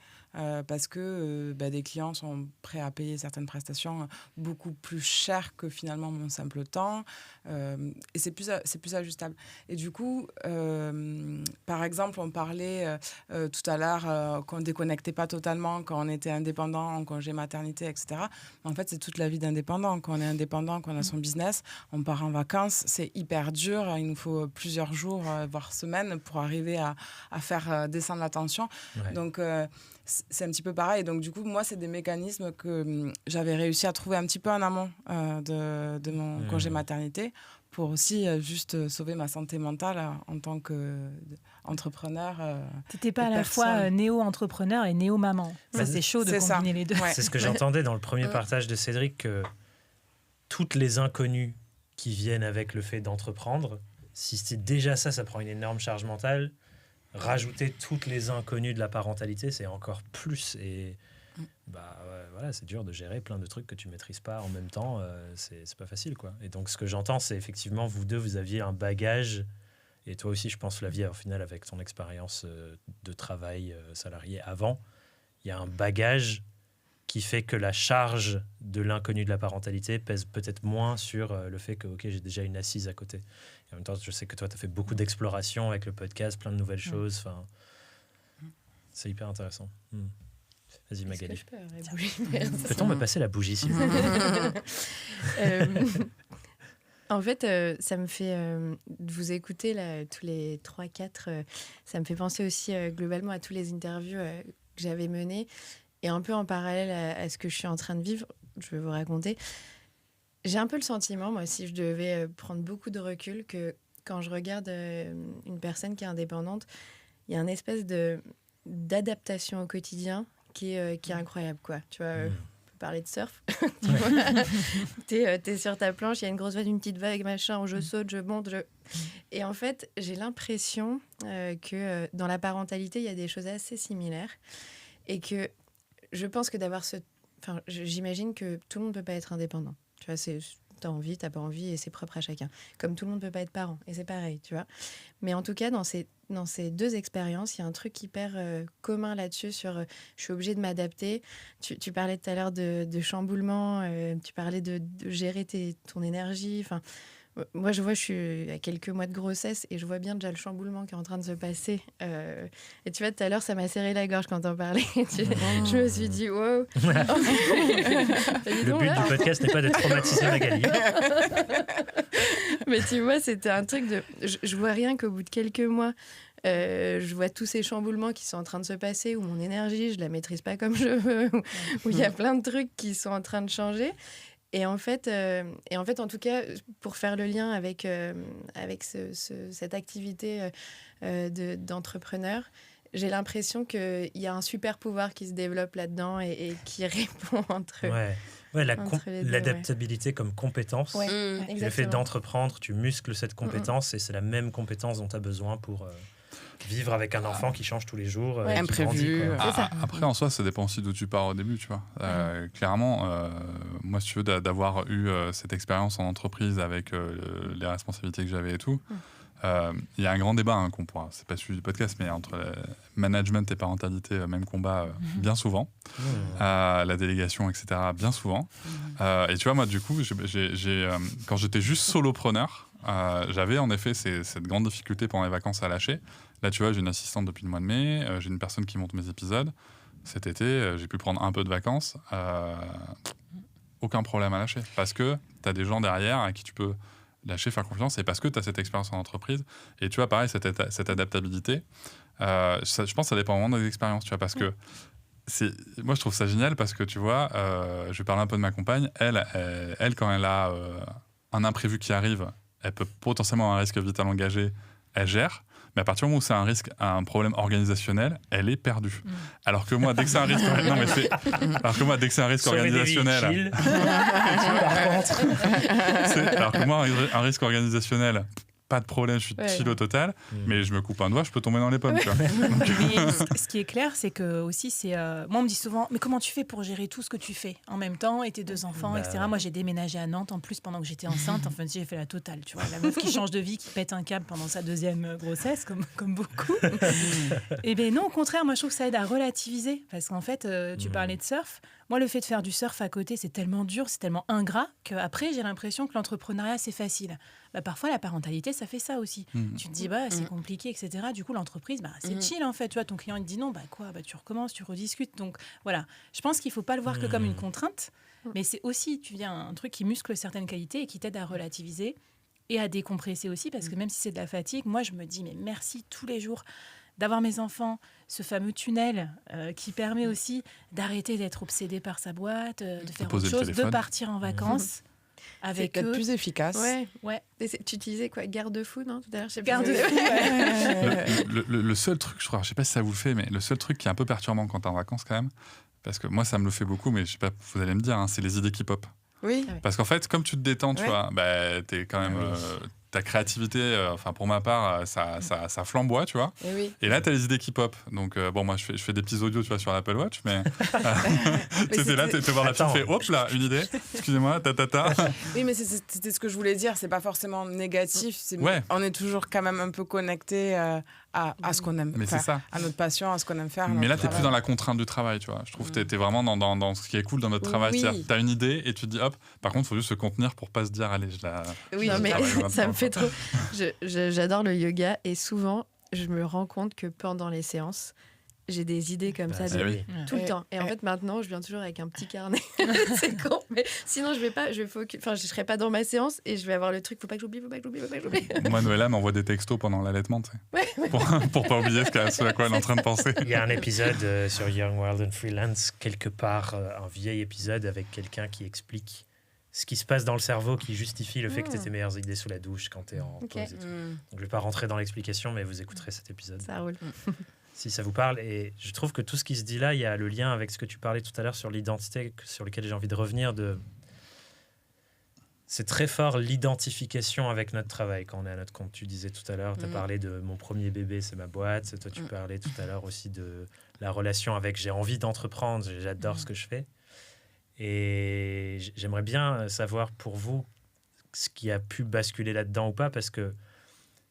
parce que des clients sont prêts à payer certaines prestations beaucoup plus chères que finalement mon simple temps et c'est plus ajustable. Et du coup, par exemple, on parlait tout à l'heure qu'on ne déconnectait pas totalement quand on était indépendant, en congé maternité, etc. En fait, c'est toute la vie d'indépendant. Quand on est indépendant, quand on a son business, on part en vacances, c'est hyper dur. Il nous faut plusieurs jours, voire semaines, pour arriver à faire descendre la tension. Ouais. Donc, c'est un petit peu pareil. Donc, du coup, moi, c'est des mécanismes que j'avais réussi à trouver un petit peu en amont de mon congé maternité pour aussi juste sauver ma santé mentale en tant qu'entrepreneur. Tu n'étais pas à la fois néo-entrepreneur et néo-maman. Ça, c'est chaud de combiner les deux. Ouais. C'est ce que j'entendais dans le premier partage de Cédric, que toutes les inconnues qui viennent avec le fait d'entreprendre, si c'est déjà ça prend une énorme charge mentale. rajouter toutes les inconnues de la parentalité, c'est encore plus. Et voilà, c'est dur de gérer plein de trucs que tu maîtrises pas en même temps. C'est pas facile, quoi. Et donc, ce que j'entends, c'est effectivement, vous deux, vous aviez un bagage. Et toi aussi, je pense, Flavie, au final, avec ton expérience de travail salarié avant, il y a un bagage qui fait que la charge de l'inconnu de la parentalité pèse peut-être moins sur le fait que j'ai déjà une assise à côté. Et en même temps, je sais que toi, tu as fait beaucoup d'exploration avec le podcast, plein de nouvelles choses. C'est hyper intéressant. Vas-y, Magali. Est-ce que je peux Peut-on me passer la bougie, s'il vous plaît? En fait, ça me fait, de vous écouter là, tous les 3-4, ça me fait penser aussi globalement à toutes les interviews que j'avais menées. Et un peu en parallèle à ce que je suis en train de vivre, je vais vous raconter. J'ai un peu le sentiment, moi, si je devais prendre beaucoup de recul, que quand je regarde une personne qui est indépendante, il y a une espèce d'adaptation au quotidien qui est incroyable, quoi. Tu vois, on peut parler de surf. T'es sur ta planche, il y a une grosse vague, une petite vague, machin, je saute, je monte. Et en fait, j'ai l'impression que dans la parentalité, il y a des choses assez similaires. Et que je pense que j'imagine que tout le monde ne peut pas être indépendant. Tu vois, t'as envie, t'as pas envie, et c'est propre à chacun. Comme tout le monde ne peut pas être parent, et c'est pareil, tu vois. Mais en tout cas, dans ces deux expériences, il y a un truc hyper commun là-dessus sur je suis obligée de m'adapter. Tu parlais tout à l'heure de chamboulement, tu parlais de gérer ton énergie. Enfin, moi, je suis à quelques mois de grossesse et je vois bien déjà le chamboulement qui est en train de se passer. Et tu vois, tout à l'heure, ça m'a serré la gorge quand t'en parlais. Je me suis dit, wow. Le but du podcast n'est pas de traumatiser Magali. Mais tu vois, c'était un truc de... Je vois rien qu'au bout de quelques mois, je vois tous ces chamboulements qui sont en train de se passer, où mon énergie, je la maîtrise pas comme je veux, où il y a plein de trucs qui sont en train de changer. Et en fait, en tout cas, pour faire le lien avec cette activité d'entrepreneur, j'ai l'impression qu'il y a un super pouvoir qui se développe là-dedans et qui répond entre l'adaptabilité comme compétence. Le fait d'entreprendre, tu muscles cette compétence et c'est la même compétence dont tu as besoin pour vivre avec un enfant qui change tous les jours. Imprévu. Après, en soi, ça dépend aussi d'où tu pars au début, tu vois. Clairement, moi, si tu veux, d'avoir eu cette expérience en entreprise avec les responsabilités que j'avais et tout, il y a un grand débat qu'on pourra, c'est pas celui du podcast, mais entre management et parentalité, même combat bien souvent, la délégation, etc., bien souvent. Et tu vois, moi, du coup, quand j'étais juste solopreneur, j'avais en effet cette grande difficulté pendant les vacances à lâcher. Là, tu vois, j'ai une assistante depuis le mois de mai, j'ai une personne qui monte mes épisodes. Cet été, j'ai pu prendre un peu de vacances. Aucun problème à lâcher. Parce que tu as des gens derrière à qui tu peux lâcher, faire confiance, et parce que tu as cette expérience en entreprise. Et tu vois, pareil, cette adaptabilité, je pense que ça dépend vraiment des expériences, tu vois, parce que moi, je trouve ça génial parce que, tu vois, je vais parler un peu de ma compagne. Elle quand elle a un imprévu qui arrive, elle peut potentiellement avoir un risque vital engagé, elle gère. Mais à partir du moment où c'est un problème organisationnel, elle est perdue. Alors que moi, dès que c'est un risque, organisationnel, alors que moi, un risque organisationnel, pas de problème, je suis chill au total, mais je me coupe un doigt, je peux tomber dans les pommes. Mais ce qui est clair, c'est que aussi, moi, on me dit souvent, mais comment tu fais pour gérer tout ce que tu fais en même temps et tes deux enfants, etc. Moi, j'ai déménagé à Nantes en plus pendant que j'étais enceinte. Enfin, j'ai fait la totale, tu vois. La meuf qui change de vie, qui pète un câble pendant sa deuxième grossesse, comme beaucoup. Et bien non, au contraire, moi, je trouve que ça aide à relativiser. Parce qu'en fait, tu parlais de surf. Moi, le fait de faire du surf à côté, c'est tellement dur, c'est tellement ingrat qu'après, j'ai l'impression que l'entrepreneuriat, c'est facile. Parfois, la parentalité, ça fait ça aussi. Tu te dis, c'est compliqué, etc. Du coup, l'entreprise, c'est chill, en fait. Tu vois, ton client, il te dit non, tu recommences, tu rediscutes. Donc, voilà. Je pense qu'il ne faut pas le voir que comme une contrainte, mais c'est aussi, tu viens un truc qui muscle certaines qualités et qui t'aide à relativiser et à décompresser aussi, parce que même si c'est de la fatigue, moi, je me dis, mais merci tous les jours d'avoir mes enfants, ce fameux tunnel qui permet aussi d'arrêter d'être obsédé par sa boîte, de faire autre chose, de partir en vacances avec eux. C'est plus efficace. Ouais. Tu utilisais quoi, garde-fou, non, tout à l'heure, garde-fou. Le seul truc, je sais pas si ça vous le fait, mais le seul truc qui est un peu perturbant quand t'es en vacances quand même, parce que moi ça me le fait beaucoup, mais je sais pas, vous allez me dire, c'est les idées qui pop. Oui. Parce qu'en fait, comme tu te détends, tu vois, t'es quand même... ta créativité, pour ma part, ça flamboie, tu vois. Et oui. Et là, tu as les idées qui pop. Donc, moi, je fais des petits audios, tu vois, sur l'Apple Watch, mais t'es là, t'es voir la petite, tu fais, hop là, une idée, excusez-moi, Oui, mais c'était ce que je voulais dire, c'est pas forcément négatif, on est toujours quand même un peu connecté à ce qu'on aime faire, à notre passion, à ce qu'on aime faire. Mais là, t'es plus dans la contrainte du travail, tu vois. Je trouve que t'es vraiment dans ce qui est cool dans notre travail. C'est-à-dire, t'as une idée et tu te dis, hop, par contre, il faut juste se contenir pour pas se dire, allez, ça me fait trop. J'adore le yoga et souvent, je me rends compte que pendant les séances, j'ai des idées comme ça tout le temps. Et en fait, maintenant, je viens toujours avec un petit carnet. C'est con, mais sinon, je serai pas dans ma séance et je vais avoir le truc. Faut pas que j'oublie. Moi, Noëlla m'envoie des textos pendant l'allaitement, tu sais. Pour pas oublier ce à quoi elle est en train de penser. Il y a un épisode sur Young, Wild and Freelance, quelque part, un vieil épisode avec quelqu'un qui explique ce qui se passe dans le cerveau qui justifie le fait que tu aies tes meilleures idées sous la douche quand tu es en pause et tout. Donc, je vais pas rentrer dans l'explication, mais vous écouterez cet épisode. Ça roule. Si ça vous parle. Et je trouve que tout ce qui se dit là, il y a le lien avec ce que tu parlais tout à l'heure sur l'identité, sur lequel j'ai envie de revenir. C'est très fort l'identification avec notre travail quand on est à notre compte. Tu disais tout à l'heure, tu as parlé de mon premier bébé, c'est ma boîte. Toi, tu parlais tout à l'heure aussi de la relation avec j'ai envie d'entreprendre, j'adore ce que je fais. Et j'aimerais bien savoir pour vous ce qui a pu basculer là-dedans ou pas, parce que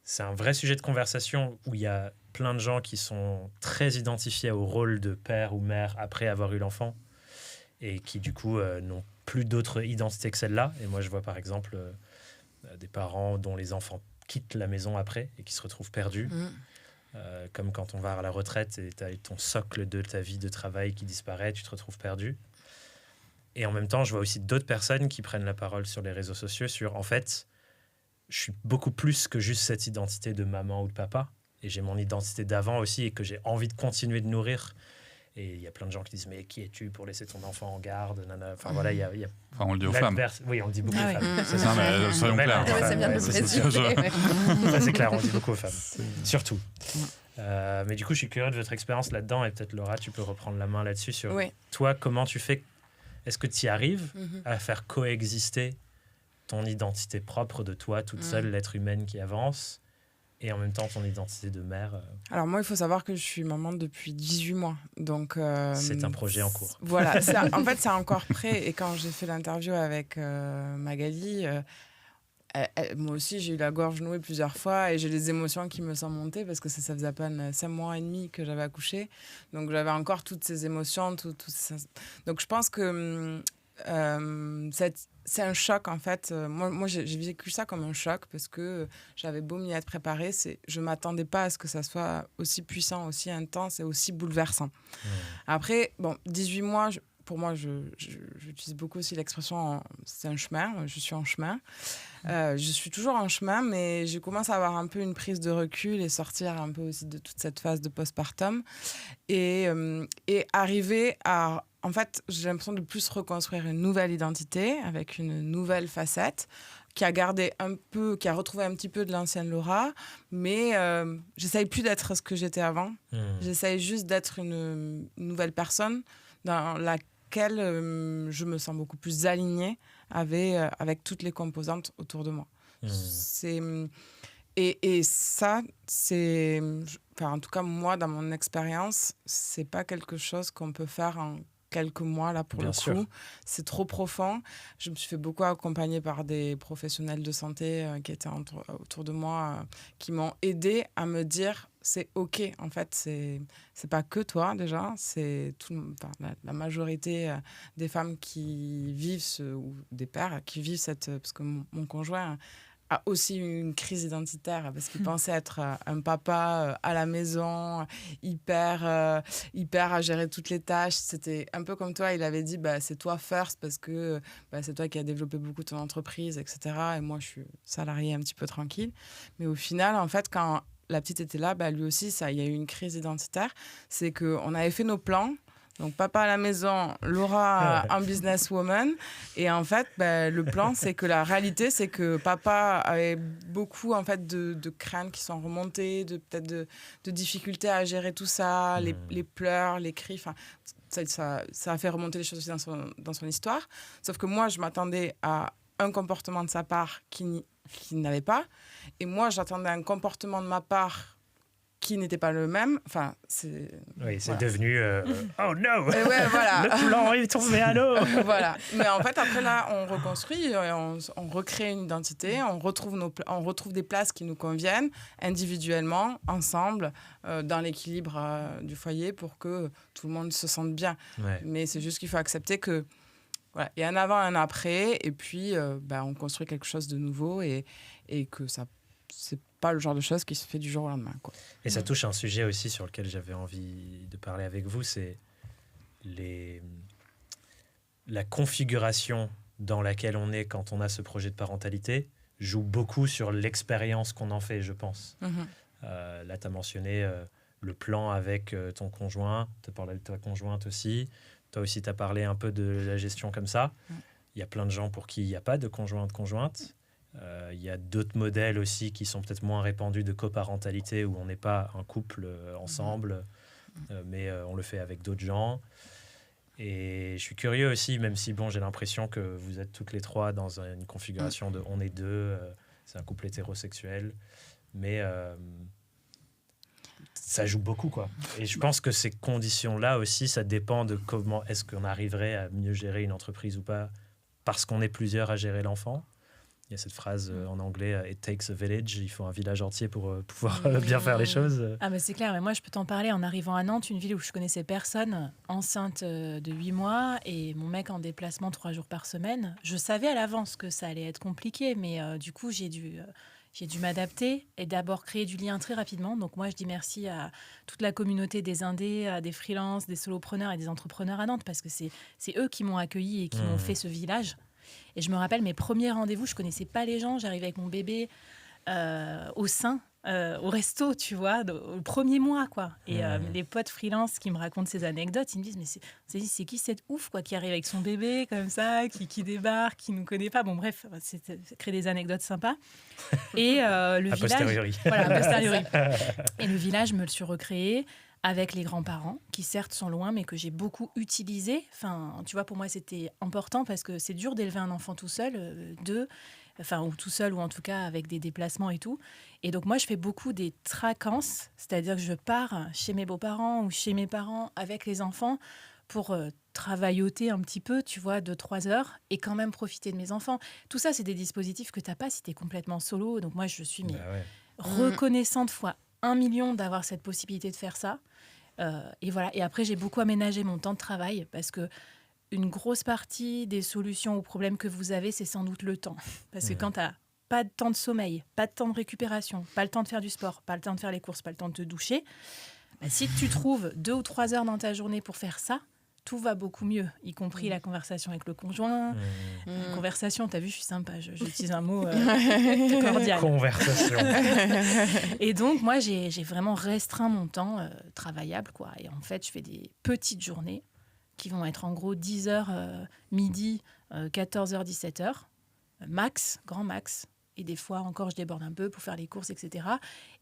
c'est un vrai sujet de conversation où il y a plein de gens qui sont très identifiés au rôle de père ou mère après avoir eu l'enfant et qui du coup n'ont plus d'autre identité que celle-là. Et moi je vois par exemple des parents dont les enfants quittent la maison après et qui se retrouvent perdus. Comme quand on va à la retraite et tu as ton socle de ta vie de travail qui disparaît, tu te retrouves perdu. Et en même temps, je vois aussi d'autres personnes qui prennent la parole sur les réseaux sociaux sur, en fait, je suis beaucoup plus que juste cette identité de maman ou de papa. Et j'ai mon identité d'avant aussi et que j'ai envie de continuer de nourrir. Et il y a plein de gens qui disent, mais qui es-tu pour laisser ton enfant en garde? Enfin, voilà, il y a Enfin, on le dit aux femmes. Oui, on le dit beaucoup aux femmes. C'est ça, mais soyons clairs. C'est bien de le préciser. C'est clair, on le dit beaucoup aux femmes. Surtout. Mais du coup, je suis curieux de votre expérience là-dedans. Et peut-être, Laura, tu peux reprendre la main là-dessus sur toi, comment tu fais. Est-ce que tu y arrives à faire coexister ton identité propre de toi, toute seule, l'être humaine qui avance, et en même temps ton identité de mère? Alors moi, il faut savoir que je suis maman depuis 18 mois. Donc, c'est un projet en cours. Voilà, en fait, c'est encore prêt. Et quand j'ai fait l'interview avec Magali, moi aussi, j'ai eu la gorge nouée plusieurs fois et j'ai des émotions qui me sont montées parce que ça faisait à peine 5 mois et demi que j'avais accouché. Donc, j'avais encore toutes ces émotions. Donc, je pense que c'est un choc, en fait. Moi j'ai vécu ça comme un choc parce que j'avais beau m'y être préparée. Je ne m'attendais pas à ce que ça soit aussi puissant, aussi intense et aussi bouleversant. Après, 18 mois... Pour moi, j'utilise beaucoup aussi l'expression c'est un chemin, je suis en chemin. Je suis toujours en chemin, mais je commence à avoir un peu une prise de recul et sortir un peu aussi de toute cette phase de postpartum. Et arriver à... En fait, j'ai l'impression de plus reconstruire une nouvelle identité avec une nouvelle facette qui a retrouvé un petit peu de l'ancienne Laura, mais j'essaye plus d'être ce que j'étais avant. J'essaye juste d'être une nouvelle personne dans laquelle je me sens beaucoup plus alignée avec toutes les composantes autour de moi. Et ça, en tout cas, moi, dans mon expérience, c'est pas quelque chose qu'on peut faire en quelques mois, là, pour le coup. C'est trop profond. Je me suis fait beaucoup accompagner par des professionnels de santé qui étaient autour de moi, qui m'ont aidée à me dire c'est OK, en fait, c'est pas que toi, déjà, c'est la majorité des femmes qui vivent ou des pères qui vivent parce que mon conjoint a aussi une crise identitaire parce qu'il pensait être un papa à la maison, hyper à gérer toutes les tâches. C'était un peu comme toi, il avait dit c'est toi first parce que c'est toi qui as développé beaucoup ton entreprise, etc. Et moi, je suis salariée un petit peu tranquille. Mais au final, en fait, quand la petite était là, lui aussi, il y a eu une crise identitaire. C'est qu'on avait fait nos plans. Donc, papa à la maison, Laura en businesswoman. Et en fait, le plan, c'est que la réalité, c'est que papa avait beaucoup en fait, de craintes qui sont remontées, peut-être de difficultés à gérer tout ça, les pleurs, les cris. Ça a fait remonter les choses aussi dans son histoire. Sauf que moi, je m'attendais à un comportement de sa part qui qui n'avaient pas. Et moi, j'attendais un comportement de ma part qui n'était pas le même. Enfin, c'est... Oui, c'est voilà. devenu oh no, Ouais, voilà. le plan est tombé à l'eau. Voilà. Mais en fait, après là, on reconstruit, on recrée une identité, on retrouve des places qui nous conviennent individuellement, ensemble, dans l'équilibre du foyer pour que tout le monde se sente bien. Ouais. Mais c'est juste qu'il faut accepter que voilà, il y a un avant, un après, et puis on construit quelque chose de nouveau et que ça, c'est pas le genre de choses qui se fait du jour au lendemain, quoi. Et ça touche un sujet aussi sur lequel j'avais envie de parler avec vous, c'est la configuration dans laquelle on est quand on a ce projet de parentalité joue beaucoup sur l'expérience qu'on en fait, je pense. Là, tu as mentionné le plan avec ton conjoint, tu as parlé de ta conjointe aussi. Toi aussi, tu as parlé un peu de la gestion comme ça. Il y a plein de gens pour qui il n'y a pas de conjointe. Il y a d'autres modèles aussi qui sont peut-être moins répandus de coparentalité où on n'est pas un couple ensemble, mais on le fait avec d'autres gens. Et je suis curieux aussi, même si j'ai l'impression que vous êtes toutes les trois dans une configuration de on est deux, c'est un couple hétérosexuel, mais ça joue beaucoup, quoi. Et je pense que ces conditions-là aussi, ça dépend de comment est-ce qu'on arriverait à mieux gérer une entreprise ou pas, parce qu'on est plusieurs à gérer l'enfant. Il y a cette phrase en anglais, It takes a village, il faut un village entier pour pouvoir bien faire les choses. Ah mais c'est clair, mais moi je peux t'en parler. En arrivant à Nantes, une ville où je connaissais personne, enceinte de 8 mois et mon mec en déplacement 3 jours par semaine, je savais à l'avance que ça allait être compliqué, mais du coup j'ai dû m'adapter et d'abord créer du lien très rapidement. Donc moi je dis merci à toute la communauté des indés, à des freelances, des solopreneurs et des entrepreneurs à Nantes parce que c'est eux qui m'ont accueilli et qui m'ont fait ce village. Et je me rappelle mes premiers rendez-vous, je connaissais pas les gens, j'arrivais avec mon bébé au sein, au resto, tu vois, au premier mois, quoi. Et les potes freelance qui me racontent ces anecdotes, ils me disent, mais c'est qui cette ouf, quoi, qui arrive avec son bébé comme ça, qui débarque, qui nous connaît pas. Bon, bref, ça crée des anecdotes sympas. Et le A village... posteriori. Voilà, a posteriori. Et le village, je me le suis recréé avec les grands-parents, qui certes sont loin, mais que j'ai beaucoup utilisés. Enfin, tu vois, pour moi, c'était important parce que c'est dur d'élever un enfant tout seul, ou tout seul, ou en tout cas avec des déplacements et tout. Et donc, moi, je fais beaucoup des tracances, c'est-à-dire que je pars chez mes beaux-parents ou chez mes parents avec les enfants pour travailloter un petit peu, tu vois, 2-3 heures, et quand même profiter de mes enfants. Tout ça, c'est des dispositifs que tu n'as pas si tu es complètement solo. Donc, moi, je suis reconnaissante fois 1 million d'avoir cette possibilité de faire ça. Et voilà. Et après, j'ai beaucoup aménagé mon temps de travail parce que une grosse partie des solutions aux problèmes que vous avez, c'est sans doute le temps. Parce que quand tu n'as pas de temps de sommeil, pas de temps de récupération, pas le temps de faire du sport, pas le temps de faire les courses, pas le temps de te doucher, si tu trouves 2 ou 3 heures dans ta journée pour faire ça, tout va beaucoup mieux, y compris la conversation avec le conjoint. Conversation, t'as vu, je suis sympa, j'utilise un mot cordial. Conversation. Et donc, moi, j'ai vraiment restreint mon temps travaillable, quoi. Et en fait, je fais des petites journées qui vont être en gros 10h, midi, 14h, 17h, max, grand max. Et des fois encore, je déborde un peu pour faire les courses, etc.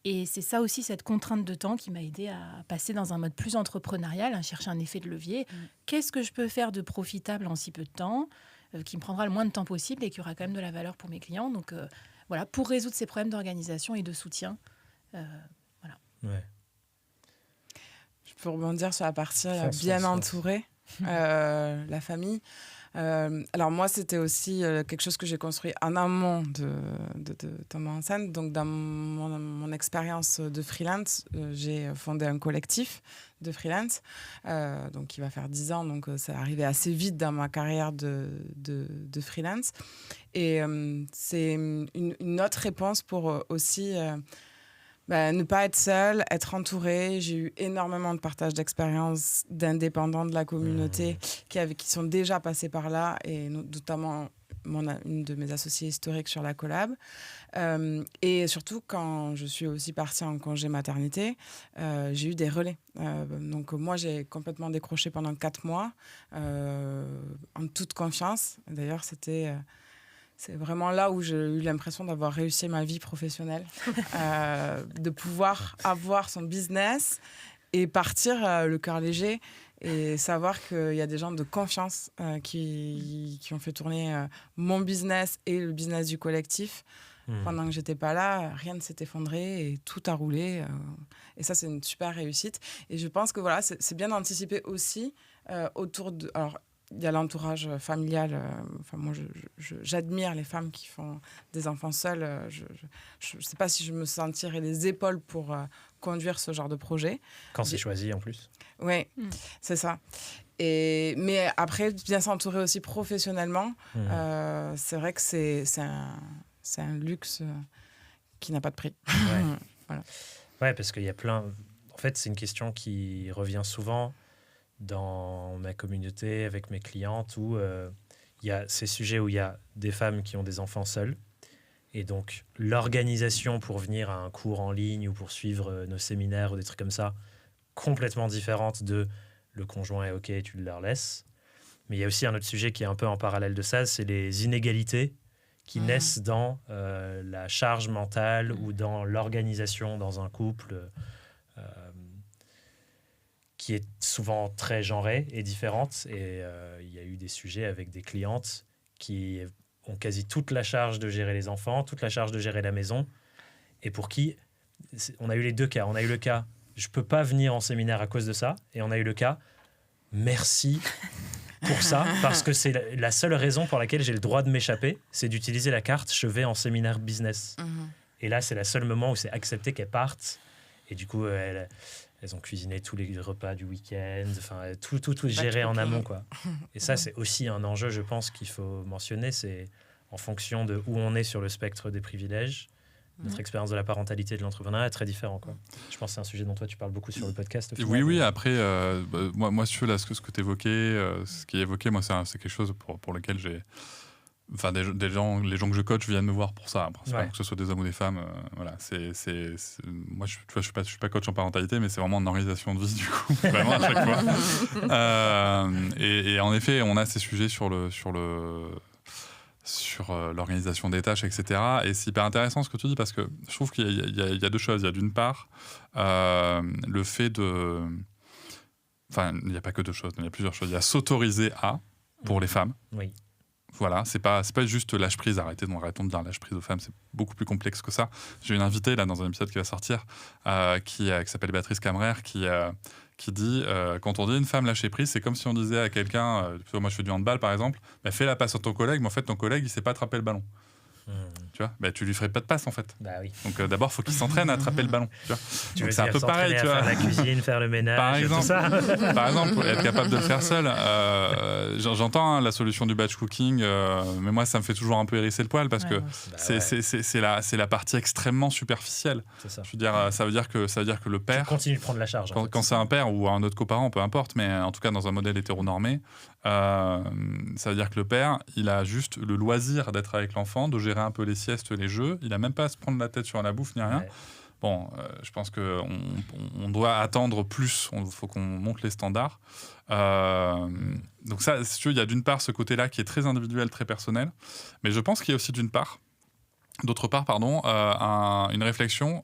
Et c'est ça aussi, cette contrainte de temps qui m'a aidée à passer dans un mode plus entrepreneurial, à chercher un effet de levier. Qu'est-ce que je peux faire de profitable en si peu de temps, qui me prendra le moins de temps possible et qui aura quand même de la valeur pour mes clients. Donc voilà, pour résoudre ces problèmes d'organisation et de soutien. Voilà. Ouais. Je peux rebondir sur la partie bien entourée, la famille. Alors moi, c'était aussi quelque chose que j'ai construit en amont de tomber enceinte. Donc dans mon expérience de freelance, j'ai fondé un collectif de freelance, donc qui va faire 10 ans. Donc ça arrivait assez vite dans ma carrière de freelance. Et c'est une autre réponse pour aussi... ne pas être seule, être entourée. J'ai eu énormément de partage d'expériences d'indépendants de la communauté qui sont déjà passés par là, et notamment une de mes associées historiques sur la collab. Et surtout, quand je suis aussi partie en congé maternité, j'ai eu des relais. Donc moi, j'ai complètement décroché pendant 4 mois, en toute confiance. D'ailleurs, c'est vraiment là où j'ai eu l'impression d'avoir réussi ma vie professionnelle, de pouvoir avoir son business et partir le cœur léger et savoir qu'il y a des gens de confiance qui ont fait tourner mon business et le business du collectif Pendant que j'étais pas là, rien ne s'est effondré et tout a roulé. Et ça, c'est une super réussite. Et je pense que voilà, c'est bien d'anticiper aussi autour de... Alors, il y a l'entourage familial. Enfin, moi, j'admire les femmes qui font des enfants seules. Je ne sais pas si je me sentirais les épaules pour conduire ce genre de projet. Quand c'est choisi, en plus. Oui, c'est ça. Mais après, bien s'entourer aussi professionnellement, c'est vrai que c'est un luxe qui n'a pas de prix. Ouais, voilà. Ouais, parce qu'il y a plein... En fait, c'est une question qui revient souvent dans ma communauté, avec mes clientes, où il y a ces sujets où il y a des femmes qui ont des enfants seules. Et donc, l'organisation pour venir à un cours en ligne ou pour suivre nos séminaires ou des trucs comme ça, complètement différente de le conjoint est OK, tu le leur laisses. Mais il y a aussi un autre sujet qui est un peu en parallèle de ça, c'est les inégalités qui naissent dans la charge mentale ou dans l'organisation dans un couple qui est souvent très genrée et différente. Et il y a eu des sujets avec des clientes qui ont quasi toute la charge de gérer les enfants, toute la charge de gérer la maison, et pour qui on a eu les deux cas. On a eu le cas je peux pas venir en séminaire à cause de ça, et on a eu le cas merci pour ça, parce que c'est la seule raison pour laquelle j'ai le droit de m'échapper, c'est d'utiliser la carte je vais en séminaire business. Et là c'est le seul moment où c'est accepté qu'elles partent, et du coup elles ont cuisiné tous les repas du week-end, enfin tout géré en amont, quoi. Et ça c'est aussi un enjeu, je pense, qu'il faut mentionner, c'est en fonction de où on est sur le spectre des privilèges, notre expérience de la parentalité et de l'entrepreneuriat est très différent, quoi. Je pense que c'est un sujet dont toi tu parles beaucoup sur le podcast. Oui, après, moi ce que tu évoquais, ce qui est évoqué, moi c'est quelque chose pour lequel j'ai... Enfin, les gens que je coach viennent me voir pour ça, que ce soit des hommes ou des femmes. Voilà, moi, je suis pas coach en parentalité, mais c'est vraiment une organisation de vie, du coup, vraiment à chaque fois. Et en effet, on a ces sujets sur l'organisation des tâches, etc. Et c'est hyper intéressant ce que tu dis, parce que je trouve qu'il y a deux choses. Il y a d'une part le fait de... Enfin, il n'y a pas que deux choses, il y a plusieurs choses. Il y a s'autoriser à, pour les femmes. Oui. Voilà, c'est pas juste lâche prise, arrêtons de dire lâche prise aux femmes, c'est beaucoup plus complexe que ça. J'ai une invitée là dans un épisode qui va sortir qui s'appelle Béatrice Camrer qui dit quand on dit une femme lâcher prise, c'est comme si on disait à quelqu'un, moi je fais du handball par exemple, fais la passe à ton collègue, mais en fait ton collègue il sait pas attraper le ballon. Tu vois, tu lui ferais pas de passe en fait. Bah oui. Donc d'abord faut qu'il s'entraîne à attraper le ballon. Tu vois, c'est un peu pareil, tu vois. Faire la cuisine, faire le ménage, par exemple, tout ça. Par exemple, être capable de le faire seul. J'entends la solution du batch cooking, mais moi ça me fait toujours un peu hérisser le poil, parce que c'est la partie extrêmement superficielle. C'est ça. Je veux dire, ça veut dire que le père. Tu continues de prendre la charge. Quand c'est un père ou un autre coparent, peu importe, mais en tout cas dans un modèle hétéronormé, ça veut dire que le père, il a juste le loisir d'être avec l'enfant, de gérer un peu les siestes, les jeux. Il n'a même pas à se prendre la tête sur la bouffe ni rien. Ouais. Bon, je pense qu'on doit attendre plus. Il faut qu'on monte les standards. Donc ça, il y a d'une part ce côté-là qui est très individuel, très personnel. Mais je pense qu'il y a aussi d'autre part, une réflexion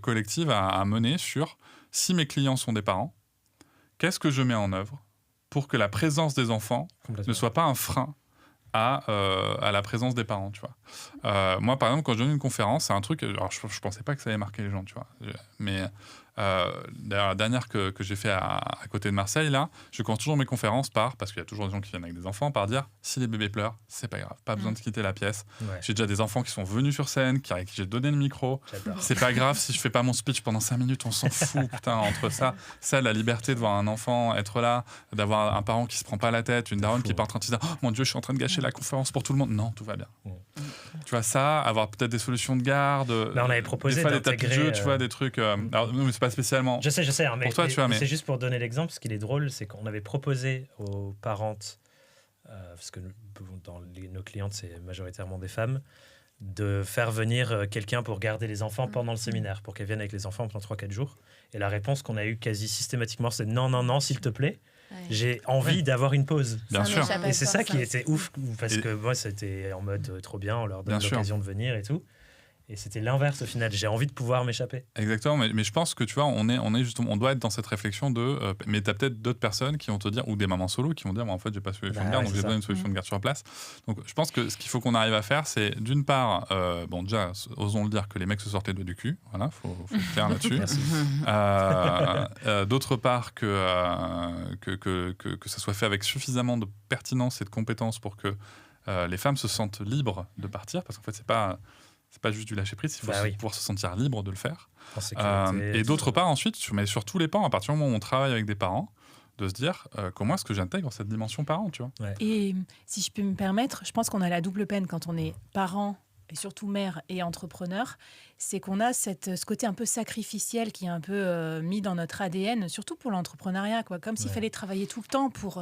collective à mener sur si mes clients sont des parents, qu'est-ce que je mets en œuvre pour que la présence des enfants ne soit pas un frein à la présence des parents, tu vois. Moi, par exemple, quand je donne une conférence, c'est un truc... Alors, je pensais pas que ça allait marquer les gens, tu vois. Mais la dernière que j'ai fait à côté de Marseille, là, je commence toujours mes conférences parce qu'il y a toujours des gens qui viennent avec des enfants, par dire, si les bébés pleurent, c'est pas grave, pas besoin de quitter la pièce. Ouais. J'ai déjà des enfants qui sont venus sur scène, à qui j'ai donné le micro. J'adore. C'est pas grave si je fais pas mon speech pendant 5 minutes, on s'en fout, putain, entre ça, la liberté de voir un enfant être là, d'avoir un parent qui se prend pas la tête, une daronne qui est pas en train de se dire, oh mon Dieu, je suis en train de gâcher la conférence pour tout le monde. Non, tout va bien. Tu vois, ça, avoir peut-être des solutions de garde, on avait proposé des fois des tapis de jeu, tu vois, des trucs... alors, non, mais c'est pas spécialement... Je sais, hein, mais, pour toi, tu vois, mais... c'est juste pour donner l'exemple, ce qui est drôle, c'est qu'on avait proposé aux parentes, parce que nos clientes, c'est majoritairement des femmes, de faire venir quelqu'un pour garder les enfants pendant le séminaire, pour qu'elles viennent avec les enfants pendant 3-4 jours. Et la réponse qu'on a eue quasi systématiquement, c'est non, s'il te plaît. J'ai envie d'avoir une pause. Bien sûr. Et c'est ça qui était ouf, parce que moi, c'était en mode trop bien, on leur donne l'occasion de venir et tout. Et c'était l'inverse au final. J'ai envie de pouvoir m'échapper. Exactement, mais je pense que tu vois, on doit être dans cette réflexion de. Mais tu as peut-être d'autres personnes qui vont te dire, ou des mamans solo qui vont dire, en fait, j'ai pas de solution de garde, donc j'ai besoin d'une solution de garde sur place. Donc je pense que ce qu'il faut qu'on arrive à faire, c'est d'une part, déjà, osons le dire, que les mecs se sortent les doigts du cul. Voilà, faut être clair là-dessus. D'autre part, que ça soit fait avec suffisamment de pertinence et de compétences pour que les femmes se sentent libres de partir, parce qu'en fait, c'est pas juste du lâcher prise, il faut pouvoir se sentir libre de le faire. Et d'autre part, ensuite, mais sur tous les pans, à partir du moment où on travaille avec des parents, de se dire comment est-ce que j'intègre cette dimension parent, tu vois. Ouais. Et si je peux me permettre, je pense qu'on a la double peine quand on est parent, et surtout mère et entrepreneur, c'est qu'on a ce côté un peu sacrificiel qui est un peu mis dans notre ADN, surtout pour l'entrepreneuriat, quoi. Comme s'il fallait travailler tout le temps pour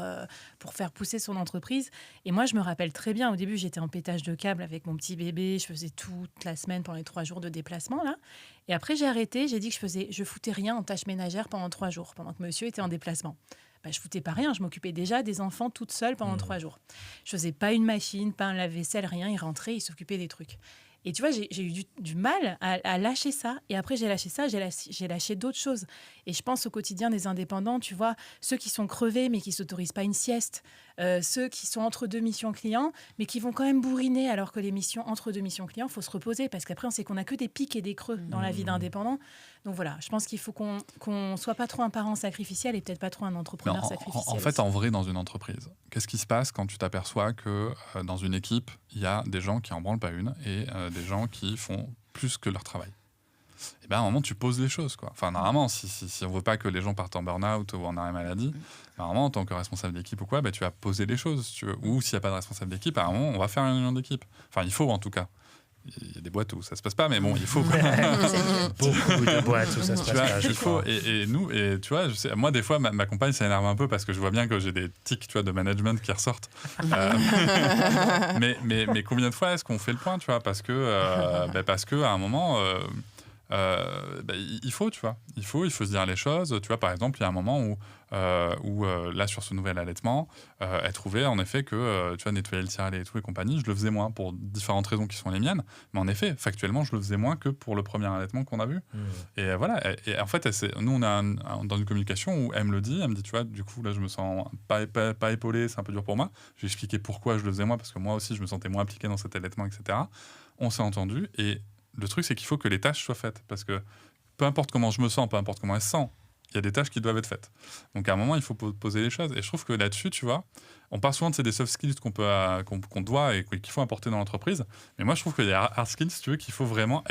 faire pousser son entreprise. Et moi, je me rappelle très bien, au début, j'étais en pétage de câble avec mon petit bébé, je faisais toute la semaine pendant les 3 jours de déplacement, là. Et après, j'ai arrêté, j'ai dit que je foutais rien en tâches ménagères pendant 3 jours, pendant que monsieur était en déplacement. Je foutais pas rien, je m'occupais déjà des enfants toute seule pendant 3 jours. Je faisais pas une machine, pas un lave-vaisselle, rien. Il rentrait, il s'occupait des trucs. Et tu vois, j'ai eu du mal à lâcher ça. Et après, j'ai lâché ça, j'ai lâché d'autres choses. Et je pense au quotidien des indépendants, tu vois, ceux qui sont crevés mais qui ne s'autorisent pas une sieste, ceux qui sont entre 2 missions clients mais qui vont quand même bourriner, alors que les missions entre 2 missions clients, il faut se reposer parce qu'après, on sait qu'on n'a que des pics et des creux dans la vie d'indépendant. Donc voilà, je pense qu'il faut qu'on ne soit pas trop un parent sacrificiel et peut-être pas trop un entrepreneur sacrificiel. En fait, en vrai, dans une entreprise, qu'est-ce qui se passe quand tu t'aperçois que dans une équipe, il y a des gens qui en branlent pas une et des gens qui font plus que leur travail? Et bien, à un moment, tu poses les choses, quoi. Enfin, normalement, si on veut pas que les gens partent en burn-out ou en arrêt maladie, normalement, en tant que responsable d'équipe ou quoi, tu vas poser les choses, si tu veux. Ou s'il n'y a pas de responsable d'équipe, à un moment, on va faire une réunion d'équipe. Enfin, il faut, en tout cas. Il y a des boîtes où ça se passe pas, mais bon, il faut. Beaucoup de boîtes où ça se passe pas. Il faut. Et nous, et tu vois, moi, des fois, ma compagne, ça énerve un peu parce que je vois bien que j'ai des tics, tu vois, de management qui ressortent. Mais combien de fois est-ce qu'on fait le point, tu vois, parce que à un moment. Il faut, tu vois. Il faut se dire les choses. Tu vois, par exemple, il y a un moment où là, sur ce nouvel allaitement, elle trouvait en effet que, tu vois, nettoyer le tiers-lait et tout et compagnie, je le faisais moins pour différentes raisons qui sont les miennes. Mais en effet, factuellement, je le faisais moins que pour le premier allaitement qu'on a vu. Et voilà. Et en fait, nous, on a dans une communication où elle me le dit. Elle me dit, tu vois, du coup, là, je me sens pas épaulé, c'est un peu dur pour moi. Je lui ai expliqué pourquoi je le faisais moins, parce que moi aussi, je me sentais moins impliqué dans cet allaitement, etc. On s'est entendu. Et le truc, c'est qu'il faut que les tâches soient faites. Parce que peu importe comment je me sens, peu importe comment elle se sent, il y a des tâches qui doivent être faites. Donc à un moment, il faut poser les choses. Et je trouve que là-dessus, tu vois, on parle souvent de des soft skills qu'on doit et qu'il faut apporter dans l'entreprise. Mais moi, je trouve qu'il y a hard skills, si tu veux, qu'il faut vraiment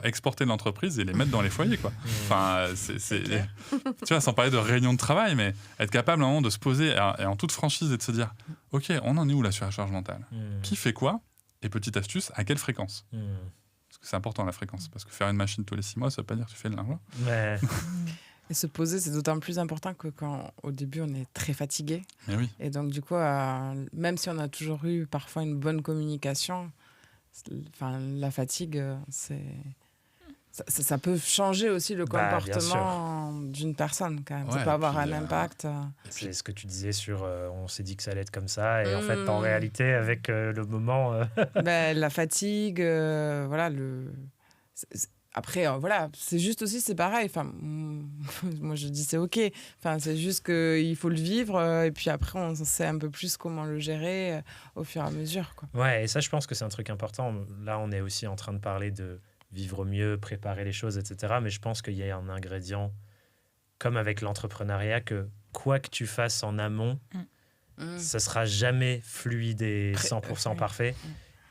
exporter de l'entreprise et les mettre dans les foyers, quoi. Enfin, tu vois, sans parler de réunion de travail, mais être capable à un moment de se poser et en toute franchise et de se dire, OK, on en est où là sur la charge mentale ? Qui fait quoi ? Et petite astuce, à quelle fréquence ? Parce que c'est important la fréquence, parce que faire une machine tous les 6 mois, ça veut pas dire que tu fais de l'argent. Ouais. Et se poser, c'est d'autant plus important que quand au début on est très fatigué. Mais oui. Et donc du coup, même si on a toujours eu parfois une bonne communication, la fatigue, ça peut changer aussi le comportement d'une personne quand même. Ouais, ça peut avoir un impact. C'est ce que tu disais sur on s'est dit que ça allait être comme ça et en fait en réalité avec le moment la fatigue, voilà après voilà, c'est juste aussi c'est pareil, enfin moi je dis c'est OK, enfin c'est juste que il faut le vivre et puis après on sait un peu plus comment le gérer au fur et à mesure, quoi. Ouais, et ça je pense que c'est un truc important. Là on est aussi en train de parler de vivre mieux, préparer les choses, etc. Mais je pense qu'il y a un ingrédient, comme avec l'entrepreneuriat, que quoi que tu fasses en amont, ça sera jamais fluide et 100% parfait.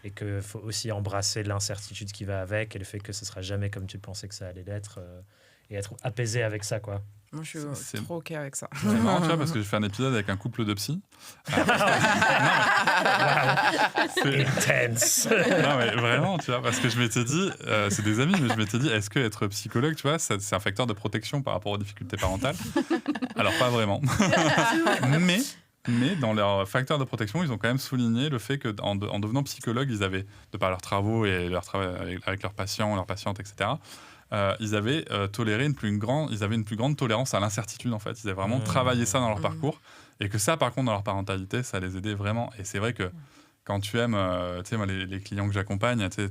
Et qu'il faut aussi embrasser l'incertitude qui va avec et le fait que ce sera jamais comme tu pensais que ça allait l'être et être apaisé avec ça, quoi. Moi, je suis trop OK avec ça. C'est marrant, tu vois, parce que j'ai fait un épisode avec un couple de psy. Intense. Non, mais vraiment, tu vois, parce que je m'étais dit, c'est des amis, mais je m'étais dit, est-ce que être psychologue, tu vois, c'est un facteur de protection par rapport aux difficultés parentales ? Alors, pas vraiment. Mais dans leur facteur de protection, ils ont quand même souligné le fait qu'en devenant psychologue, ils avaient, de par leurs travaux et leur travail avec leurs patients, leurs patientes, etc., ils avaient toléré une plus grande tolérance à l'incertitude, en fait. Ils avaient vraiment travaillé ça dans leur parcours. Et que ça, par contre, dans leur parentalité, ça les aidait vraiment. Et c'est vrai que quand tu aimes, tu sais, moi, les clients que j'accompagne, j'ai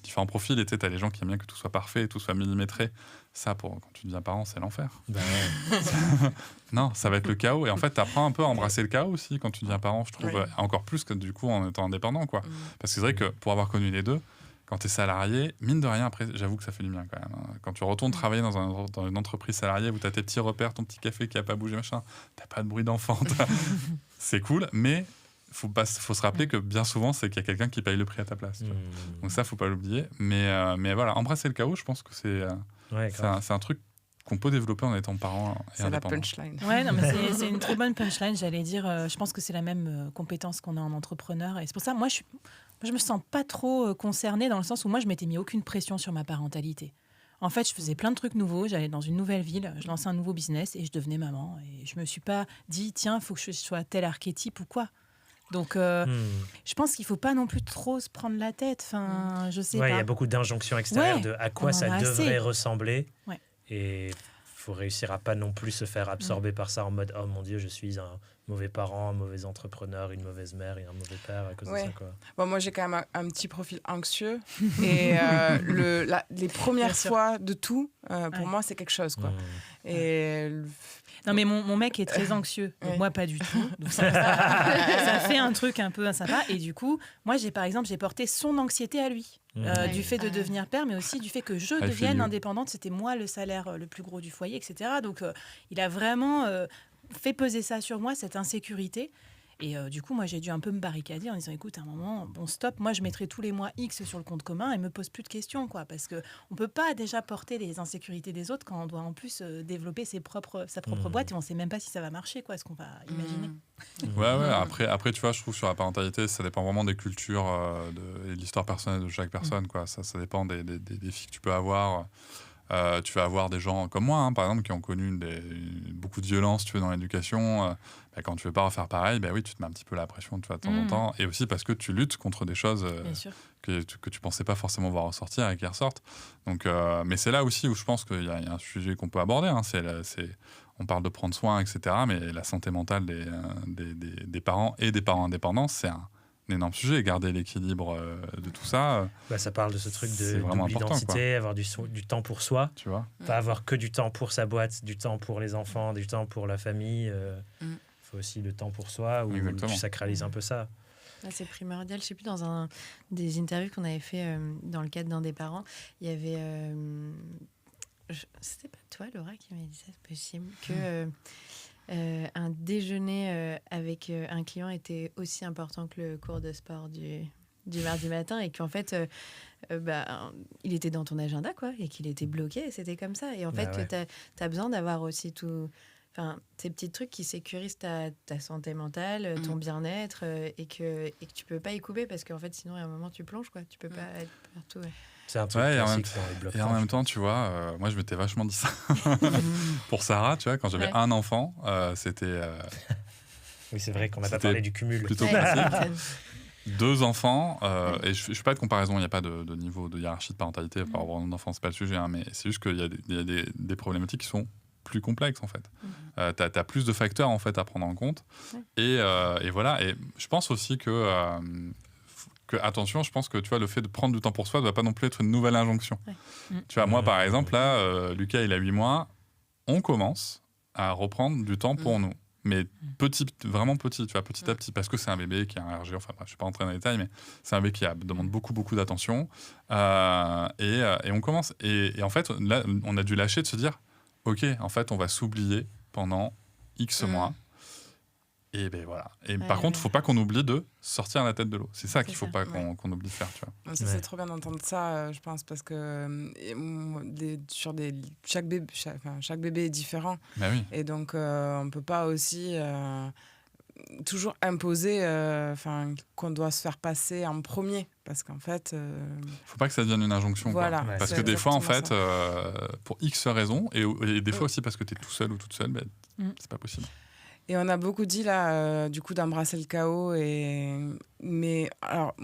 différents profils, et tu as les gens qui aiment bien que tout soit parfait, tout soit millimétré. Ça, quand tu deviens parent, c'est l'enfer. Ben ouais. Non, ça va être le chaos. Et en fait, tu apprends un peu à embrasser le chaos aussi quand tu deviens parent, je trouve, Oui. encore plus que du coup en étant indépendant, quoi. Parce que c'est vrai que pour avoir connu les deux, quand tu es salarié, mine de rien, après, j'avoue que ça fait du bien quand même. Quand tu retournes travailler dans une entreprise salariée où tu as tes petits repères, ton petit café qui n'a pas bougé, machin, tu pas de bruit d'enfant, c'est cool, mais faut se rappeler que bien souvent, c'est qu'il y a quelqu'un qui paye le prix à ta place. Tu vois. Donc ça, faut pas l'oublier. Mais voilà, embrasser le chaos, je pense que c'est un truc qu'on peut développer en étant parent et C'est la indépendant. punchline. Ouais, non, mais c'est une très bonne punchline, j'allais dire. Je pense que c'est la même compétence qu'on a en entrepreneur. Et c'est pour ça, moi, je me sens pas trop concernée dans le sens où moi, je m'étais mis aucune pression sur ma parentalité. En fait, je faisais plein de trucs nouveaux. J'allais dans une nouvelle ville, je lançais un nouveau business et je devenais maman. Et je me suis pas dit, tiens, il faut que je sois tel archétype ou quoi. Donc, je pense qu'il faut pas non plus trop se prendre la tête. Enfin, je sais pas. Il y a beaucoup d'injonctions extérieures de à quoi ça devrait ressembler. Ouais. Et il faut réussir à pas non plus se faire absorber par ça en mode oh mon Dieu, je suis un mauvais parent, un mauvais entrepreneur, une mauvaise mère et un mauvais père à cause de ça, quoi. Bon, moi, j'ai quand même un petit profil anxieux. Et les premières fois de tout, pour moi, c'est quelque chose, quoi. Et non, mais mon mec est très anxieux. Donc moi, pas du tout. Donc ça fait un truc un peu sympa. Et du coup, moi, j'ai porté son anxiété à lui. Du fait de devenir père, mais aussi du fait que je devienne indépendante. C'était moi le salaire le plus gros du foyer, etc. Donc, il a vraiment fait peser ça sur moi, cette insécurité. Et du coup, moi, j'ai dû un peu me barricader en disant, écoute, à un moment, bon, stop, moi, je mettrai tous les mois X sur le compte commun et me pose plus de questions, quoi. Parce qu'on ne peut pas déjà porter les insécurités des autres quand on doit en plus développer sa propre boîte et on ne sait même pas si ça va marcher, quoi, ce qu'on va imaginer. Ouais. Après, tu vois, je trouve sur la parentalité, ça dépend vraiment des cultures et de l'histoire personnelle de chaque personne, quoi. Ça dépend des défis que tu peux avoir. Tu vas avoir des gens comme moi, par exemple, qui ont connu beaucoup de violence, tu veux, dans l'éducation. Quand tu veux pas refaire pareil, oui, tu te mets un petit peu la pression, tu vois, de temps en temps. Et aussi parce que tu luttes contre des choses que tu pensais pas forcément voir ressortir et qui ressortent. Donc, mais c'est là aussi où je pense qu'il y a un sujet qu'on peut aborder. On parle de prendre soin, etc. Mais la santé mentale des parents et des parents indépendants, c'est un énorme sujet. Garder l'équilibre de tout ça. Ça parle de ce truc de l'identité, avoir du temps pour soi. Tu vois, pas avoir que du temps pour sa boîte, du temps pour les enfants, du temps pour la famille. Il faut aussi le temps pour soi, où tu sacralises un peu ça. C'est primordial. Je sais plus, dans des interviews qu'on avait fait dans le cadre d'un des parents, il y avait... c'était pas toi, Laura, qui m'a dit ça, c'est possible, que... un déjeuner avec un client était aussi important que le cours de sport du mardi matin et qu'en fait, il était dans ton agenda, quoi, et qu'il était bloqué, et c'était comme ça. Et en fait, que tu as besoin d'avoir aussi ces petits trucs qui sécurisent ta santé mentale, ton bien-être, et que tu peux pas y couper parce qu'en fait, sinon, à un moment, tu plonges, quoi. Tu peux pas être partout. Ouais. C'est un truc classique dans les blocs. Et en même temps, tu vois, moi, je m'étais vachement dit ça. Pour Sarah, tu vois, quand j'avais un enfant, c'était... oui, c'est vrai qu'on n'a pas parlé du cumul. Plutôt classique. 2 enfants, et je ne fais pas de comparaison, il n'y a pas de niveau de hiérarchie de parentalité par avoir un enfant, c'est pas le sujet, mais c'est juste qu'il y a des problématiques qui sont plus complexes, en fait. Tu as plus de facteurs, en fait, à prendre en compte. Et voilà, et je pense aussi que attention, je pense que tu vois, le fait de prendre du temps pour soi ne doit pas non plus être une nouvelle injonction. Tu vois, moi, par exemple, là, Lucas, il a 8 mois, on commence à reprendre du temps pour nous. Mais vraiment petit, tu vois, petit à petit, parce que c'est un bébé qui a un RG, enfin bref, je ne suis pas entré dans les détails, mais c'est un bébé qui demande beaucoup d'attention. Et on commence. Et en fait, là, on a dû lâcher de se dire, OK, en fait, on va s'oublier pendant X mois. Et voilà. Et par contre, il ne faut pas qu'on oublie de sortir la tête de l'eau. C'est ça qu'il ne faut pas qu'on oublie de faire, tu vois. C'est trop bien d'entendre ça, je pense, parce que chaque bébé est différent. Bah oui. Et donc, on ne peut pas aussi toujours imposer qu'on doit se faire passer en premier. Parce qu'en fait... Il ne faut pas que ça devienne une injonction. Voilà. Quoi. Parce que des fois, en fait, pour X raisons, et des fois aussi parce que tu es tout seul ou toute seule, c'est pas possible. Et on a beaucoup dit là, du coup, d'embrasser le chaos et mais alors,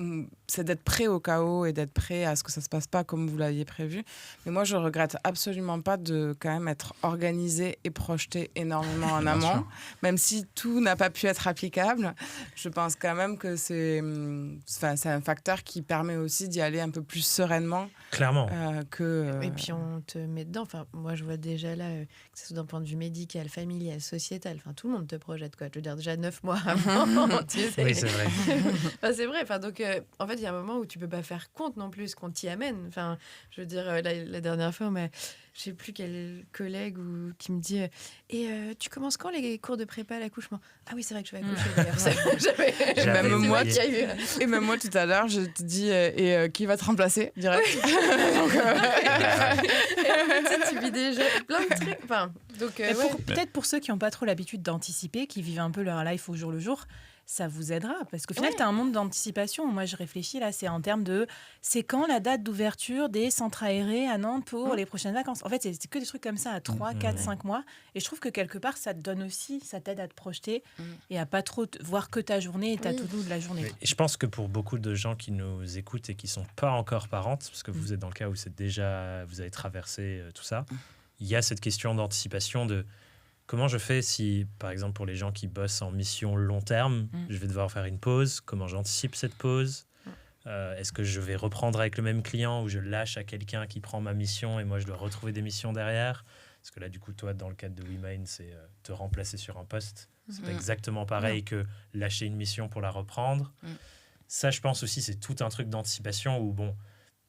c'est d'être prêt au chaos et d'être prêt à ce que ça se passe pas comme vous l'aviez prévu. Mais moi, je regrette absolument pas de quand même être organisé et projeté énormément en amont, même si tout n'a pas pu être applicable. Je pense quand même que c'est un facteur qui permet aussi d'y aller un peu plus sereinement. Clairement. Et puis on te met dedans. Enfin, moi, je vois déjà là, que ce soit d'un point de vue médical, familial, sociétal, enfin, tout le monde te projette, quoi. Je veux dire, déjà 9 mois avant, tu sais. Oui, c'est vrai. Enfin, c'est vrai. Enfin, donc, en fait, il y a un moment où tu peux pas faire compte non plus qu'on t'y amène. Enfin, je veux dire, la dernière fois, je sais plus quel collègue qui me dit tu commences quand les cours de prépa à l'accouchement? Ah oui, c'est vrai que je vais accoucher. Et même moi tout à l'heure, je te dis qui va te remplacer direct. Donc, tu vis déjà plein de trucs. Enfin, donc, peut-être pour ceux qui n'ont pas trop l'habitude d'anticiper, qui vivent un peu leur life au jour le jour, ça vous aidera. Parce qu'au final, tu as un monde d'anticipation. Moi, je réfléchis là, c'est en termes de c'est quand la date d'ouverture des centres aérés à Nantes pour les prochaines vacances. En fait, c'est que des trucs comme ça à 3, 4, 5 mois. Et je trouve que quelque part, ça te donne aussi, ça t'aide à te projeter et à pas trop voir que ta journée et ta to-do de la journée. Et je pense que pour beaucoup de gens qui nous écoutent et qui sont pas encore parentes, parce que vous êtes dans le cas où vous avez traversé tout ça, il y a cette question d'anticipation de comment je fais si, par exemple, pour les gens qui bossent en mission long terme, je vais devoir faire une pause? Comment j'anticipe cette pause? Est-ce que je vais reprendre avec le même client ou je lâche à quelqu'un qui prend ma mission et moi, je dois retrouver des missions derrière? Parce que là, du coup, toi, dans le cadre de WeMain, c'est te remplacer sur un poste. C'est pas exactement pareil que lâcher une mission pour la reprendre. Ça, je pense aussi, c'est tout un truc d'anticipation où, bon,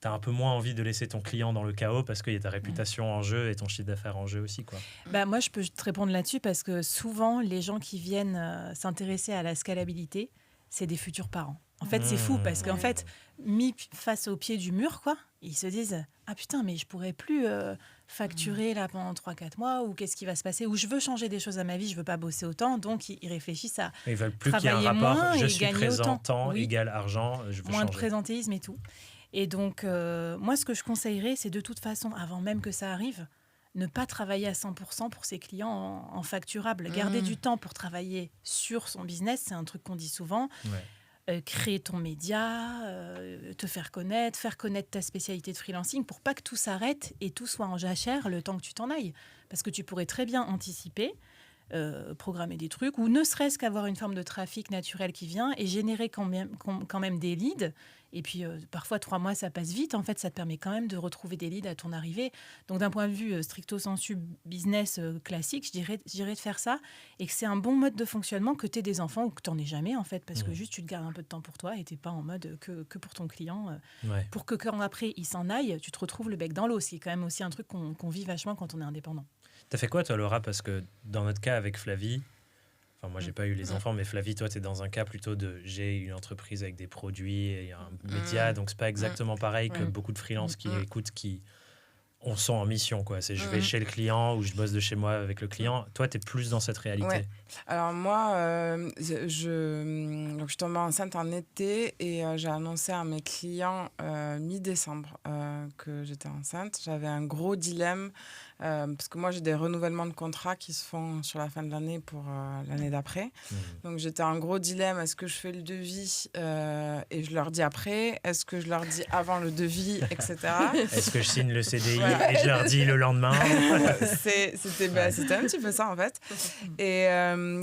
tu as un peu moins envie de laisser ton client dans le chaos parce qu'il y a ta réputation en jeu et ton chiffre d'affaires en jeu aussi, quoi. Moi, je peux te répondre là-dessus parce que souvent, les gens qui viennent s'intéresser à la scalabilité, c'est des futurs parents. En fait, c'est fou parce qu'en fait, mis face au pied du mur, quoi, ils se disent « Ah putain, mais je pourrais plus facturer là pendant 3-4 mois ou qu'est-ce qui va se passer? Ou je veux changer des choses à ma vie, je veux pas bosser autant. » Donc, ils réfléchissent à ils veulent plus qu'il y ait un rapport « Je suis présent, temps oui. égale argent, je veux moins changer. » de présentéisme et tout. Et donc, moi, ce que je conseillerais, c'est de toute façon, avant même que ça arrive, ne pas travailler à 100% pour ses clients en facturable. Garder du temps pour travailler sur son business, c'est un truc qu'on dit souvent. Créer ton média, te faire connaître ta spécialité de freelancing pour pas que tout s'arrête et tout soit en jachère le temps que tu t'en ailles. Parce que tu pourrais très bien anticiper, programmer des trucs ou ne serait-ce qu'avoir une forme de trafic naturel qui vient et générer quand même des leads. Et puis, parfois, 3 mois, ça passe vite. En fait, ça te permet quand même de retrouver des leads à ton arrivée. Donc, d'un point de vue stricto sensu business classique, je dirais de faire ça. Et que c'est un bon mode de fonctionnement que tu aies des enfants ou que tu n'en aies jamais, en fait. Parce que juste, tu te gardes un peu de temps pour toi et tu n'es pas en mode que pour ton client. Pour que quand après, il s'en aille, tu te retrouves le bec dans l'eau. C'est quand même aussi un truc qu'on vit vachement quand on est indépendant. T'as fait quoi, toi, Laura? Parce que dans notre cas avec Flavie, enfin, moi, j'ai pas eu les enfants, mais Flavie, toi, tu es dans un cas plutôt de j'ai une entreprise avec des produits et un média, donc c'est pas exactement pareil que beaucoup de freelances qui écoutent, qui sont en mission, quoi. C'est je vais chez le client ou je bosse de chez moi avec le client. Toi, tu es plus dans cette réalité. Ouais. Alors moi, donc je suis tombée enceinte en été et j'ai annoncé à mes clients mi-décembre que j'étais enceinte. J'avais un gros dilemme parce que moi, j'ai des renouvellements de contrats qui se font sur la fin de l'année pour l'année d'après. Donc j'étais en gros dilemme. Est-ce que je fais le devis et je leur dis après? Est-ce que je leur dis avant le devis, etc. Est-ce que je signe le CDI et je leur dis le lendemain? C'était un petit peu ça, en fait. Et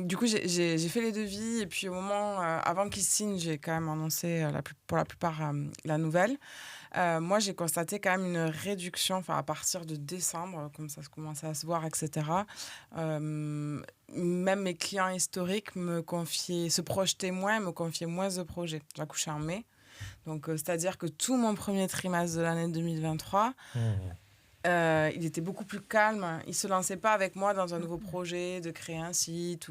du coup, j'ai fait les devis. Et puis, au moment, avant qu'ils signent, j'ai quand même annoncé pour la plupart la nouvelle. Moi, j'ai constaté quand même une réduction à partir de décembre, comme ça commençait à se voir, etc. Même mes clients historiques se projetaient moins, me confiaient moins de projets. J'ai accouché en mai. Donc, c'est-à-dire que tout mon premier trimestre de l'année 2023... il était beaucoup plus calme. Il ne se lançait pas avec moi dans un nouveau projet de créer un site.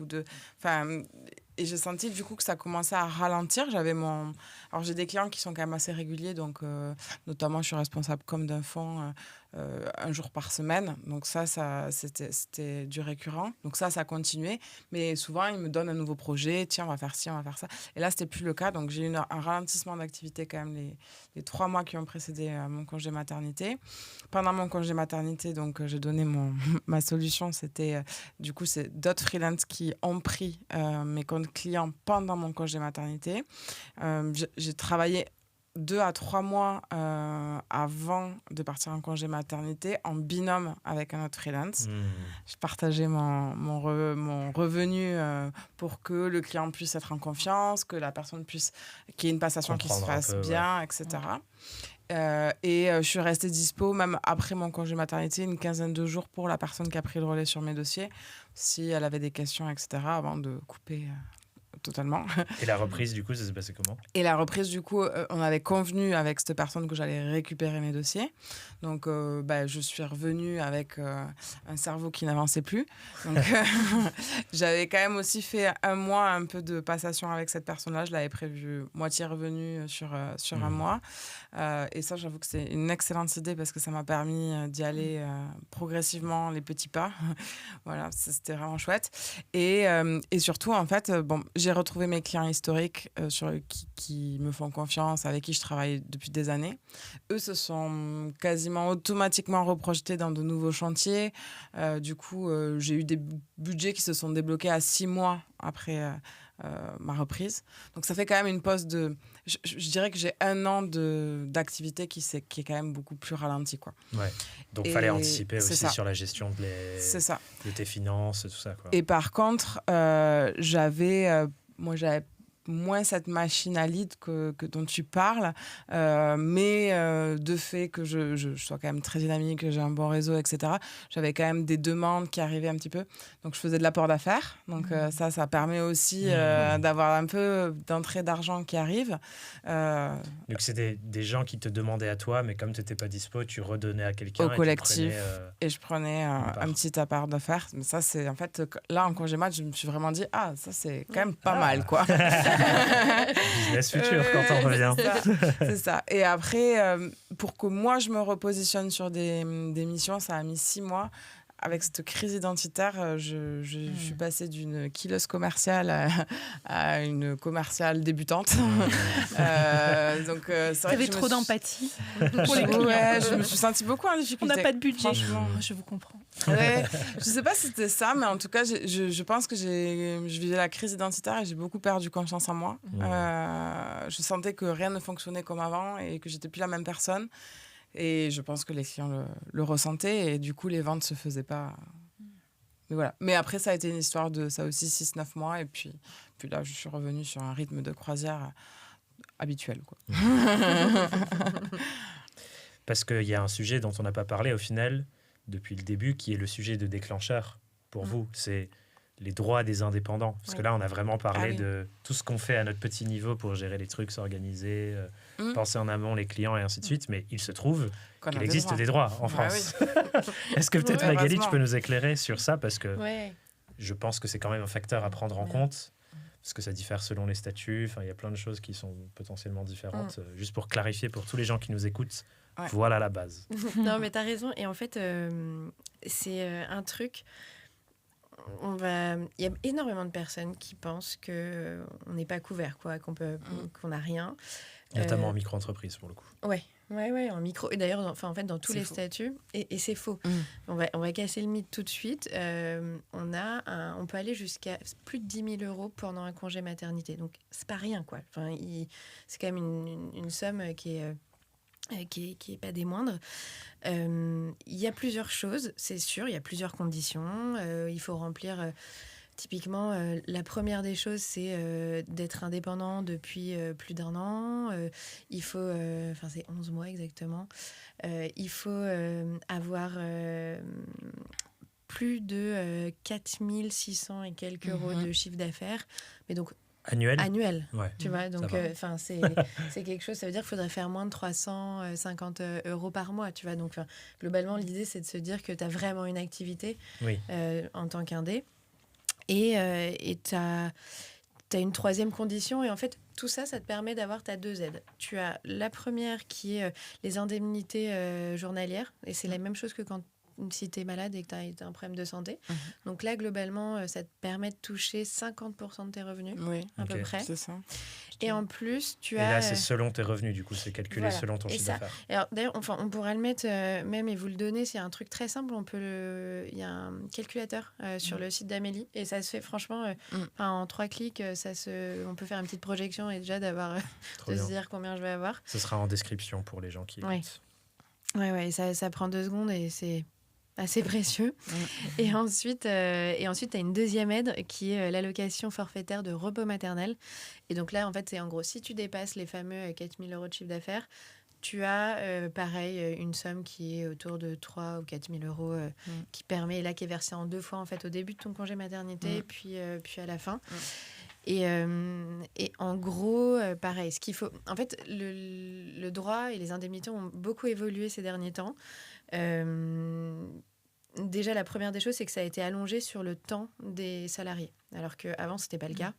Et j'ai senti du coup que ça commençait à ralentir. Alors j'ai des clients qui sont quand même assez réguliers, donc notamment je suis responsable d'un fonds un jour par semaine. Donc ça c'était du récurrent. Donc ça a continué. Mais souvent, ils me donnent un nouveau projet. Tiens, on va faire ci, on va faire ça. Et là, c'était plus le cas. Donc j'ai eu un ralentissement d'activité quand même les 3 mois qui ont précédé mon congé maternité. Pendant mon congé maternité, donc j'ai donné ma solution. C'était du coup, c'est d'autres freelances qui ont pris mes comptes clients pendant mon congé maternité. J'ai travaillé 2 à 3 mois avant de partir en congé maternité en binôme avec un autre freelance. Je partageais mon revenu pour que le client puisse être en confiance, que la personne puisse, qu'il y ait une passation qui se fasse bien, etc. Et je suis restée dispo même après mon congé maternité, une quinzaine de jours pour la personne qui a pris le relais sur mes dossiers, si elle avait des questions, etc., avant de couper totalement. Et la reprise, du coup, ça s'est passé comment ? Et la reprise, du coup, on avait convenu avec cette personne que j'allais récupérer mes dossiers. Donc, je suis revenue avec un cerveau qui n'avançait plus. Donc, j'avais quand même aussi fait 1 mois un peu de passation avec cette personne-là. Je l'avais prévu moitié revenu sur 1 mois. Et ça, j'avoue que c'est une excellente idée parce que ça m'a permis d'y aller progressivement, les petits pas. Voilà, c'était vraiment chouette. Et surtout, en fait, j'ai retrouvé mes clients historiques qui me font confiance, avec qui je travaille depuis des années. Eux se sont quasiment automatiquement reprojetés dans de nouveaux chantiers. Du coup, j'ai eu des budgets qui se sont débloqués à 6 mois après ma reprise. Donc ça fait quand même une pause de... Je dirais que j'ai 1 an d'activité qui est quand même beaucoup plus ralenti, quoi. Ouais. Donc il fallait anticiper aussi sur la gestion de tes finances, tout ça, quoi. Et par contre, j'avais moins cette machine à lead dont tu parles, mais de fait que je sois quand même très dynamique, que j'ai un bon réseau, etc. J'avais quand même des demandes qui arrivaient un petit peu. Donc, je faisais de l'apport d'affaires. Donc, ça permet aussi d'avoir un peu d'entrée d'argent qui arrive. Donc, c'est des gens qui te demandaient à toi, mais comme tu n'étais pas dispo, tu redonnais à quelqu'un. Au collectif. Et je prenais un petit apport d'affaires. Mais ça, c'est en fait, là, en congé mat, je me suis vraiment dit, ça, c'est quand même pas mal, quoi. Business futur quand on revient. C'est ça. Et après, pour que moi, je me repositionne sur des missions, ça a mis 6 mois. Avec cette crise identitaire, je suis passée d'une killeuse commerciale à une commerciale débutante. Donc, c'est vrai T'avais trop d'empathie pour les clients. Ouais, je me suis sentie beaucoup en difficulté. On n'a pas de budget. Je vous comprends. Ouais, je sais pas si c'était ça, mais en tout cas, je pense que je vivais la crise identitaire et j'ai beaucoup perdu confiance en moi. Je sentais que rien ne fonctionnait comme avant et que j'étais plus la même personne. Et je pense que les clients le ressentaient et du coup, les ventes ne se faisaient pas. Mais voilà. Mais après, ça a été une histoire de ça aussi 6-9 mois. Et puis là, je suis revenue sur un rythme de croisière habituel, quoi. Parce qu'il y a un sujet dont on n'a pas parlé au final depuis le début, qui est le sujet de déclencheur pour vous. C'est les droits des indépendants. Parce que là, on a vraiment parlé de tout ce qu'on fait à notre petit niveau pour gérer les trucs, s'organiser, penser en amont les clients et ainsi de suite. Mais il se trouve qu'il existe des droits en France. Oui. Est-ce que peut-être, Magali, tu peux nous éclairer sur ça? Parce que je pense que c'est quand même un facteur à prendre en compte. Parce que ça diffère selon les statuts. Enfin, il y a plein de choses qui sont potentiellement différentes. Juste pour clarifier pour tous les gens qui nous écoutent, voilà la base. Non, mais tu as raison. Et en fait, c'est un truc... Il y a énormément de personnes qui pensent qu'on n'est pas couvert, quoi, qu'on n'a rien. Notamment en micro-entreprise, pour le coup. Ouais, en micro. Et d'ailleurs, en fait, dans tous les statuts. Et c'est faux. On va casser le mythe tout de suite. On peut aller jusqu'à plus de 10 000 euros pendant un congé maternité. Donc, c'est pas rien, quoi. Enfin, c'est quand même une somme qui est pas des moindres. Il y a plusieurs choses, c'est sûr, il y a plusieurs conditions. Il faut remplir, typiquement, la première des choses, c'est d'être indépendant depuis plus d'1 an. Il faut, c'est 11 mois exactement. Il faut avoir plus de 4 600 et quelques euros de chiffre d'affaires. Mais donc, Annuel, ouais. Tu vois, donc c'est quelque chose, ça veut dire qu'il faudrait faire moins de 350 euros par mois, tu vois, donc globalement l'idée c'est de se dire que tu as vraiment une activité en tant qu'indé et tu as une troisième condition et en fait tout ça, ça te permet d'avoir ta 2 aides. Tu as la première qui est les indemnités journalières. Et c'est la même chose que si tu es malade et que tu as un problème de santé. Donc là, globalement, ça te permet de toucher 50% de tes revenus, à peu près. C'est ça. Et en plus, tu as... Et là, c'est selon tes revenus, du coup, c'est calculé selon ton chiffre d'affaires. Alors, d'ailleurs, on pourra le mettre même et vous le donner, c'est un truc très simple. Il y a un calculateur sur le site d'Amélie et ça se fait franchement en 3 clics. On peut faire une petite projection et déjà de se dire combien je vais avoir. Ce sera en description pour les gens qui écoutent. Ouais, ça prend 2 secondes et c'est assez précieux. Et ensuite, tu as une deuxième aide qui est l'allocation forfaitaire de repos maternel. Et donc là, en fait, c'est en gros, si tu dépasses les fameux 4 000 € de chiffre d'affaires, tu as, pareil, une somme qui est autour de 3 ou 4 000 € qui est versée en 2 fois, en fait, au début de ton congé maternité, puis à la fin. Et en gros, pareil, ce qu'il faut... En fait, le droit et les indemnités ont beaucoup évolué ces derniers temps. Déjà, la première des choses, c'est que ça a été allongé sur le temps des salariés, alors qu'avant, ce n'était pas le cas.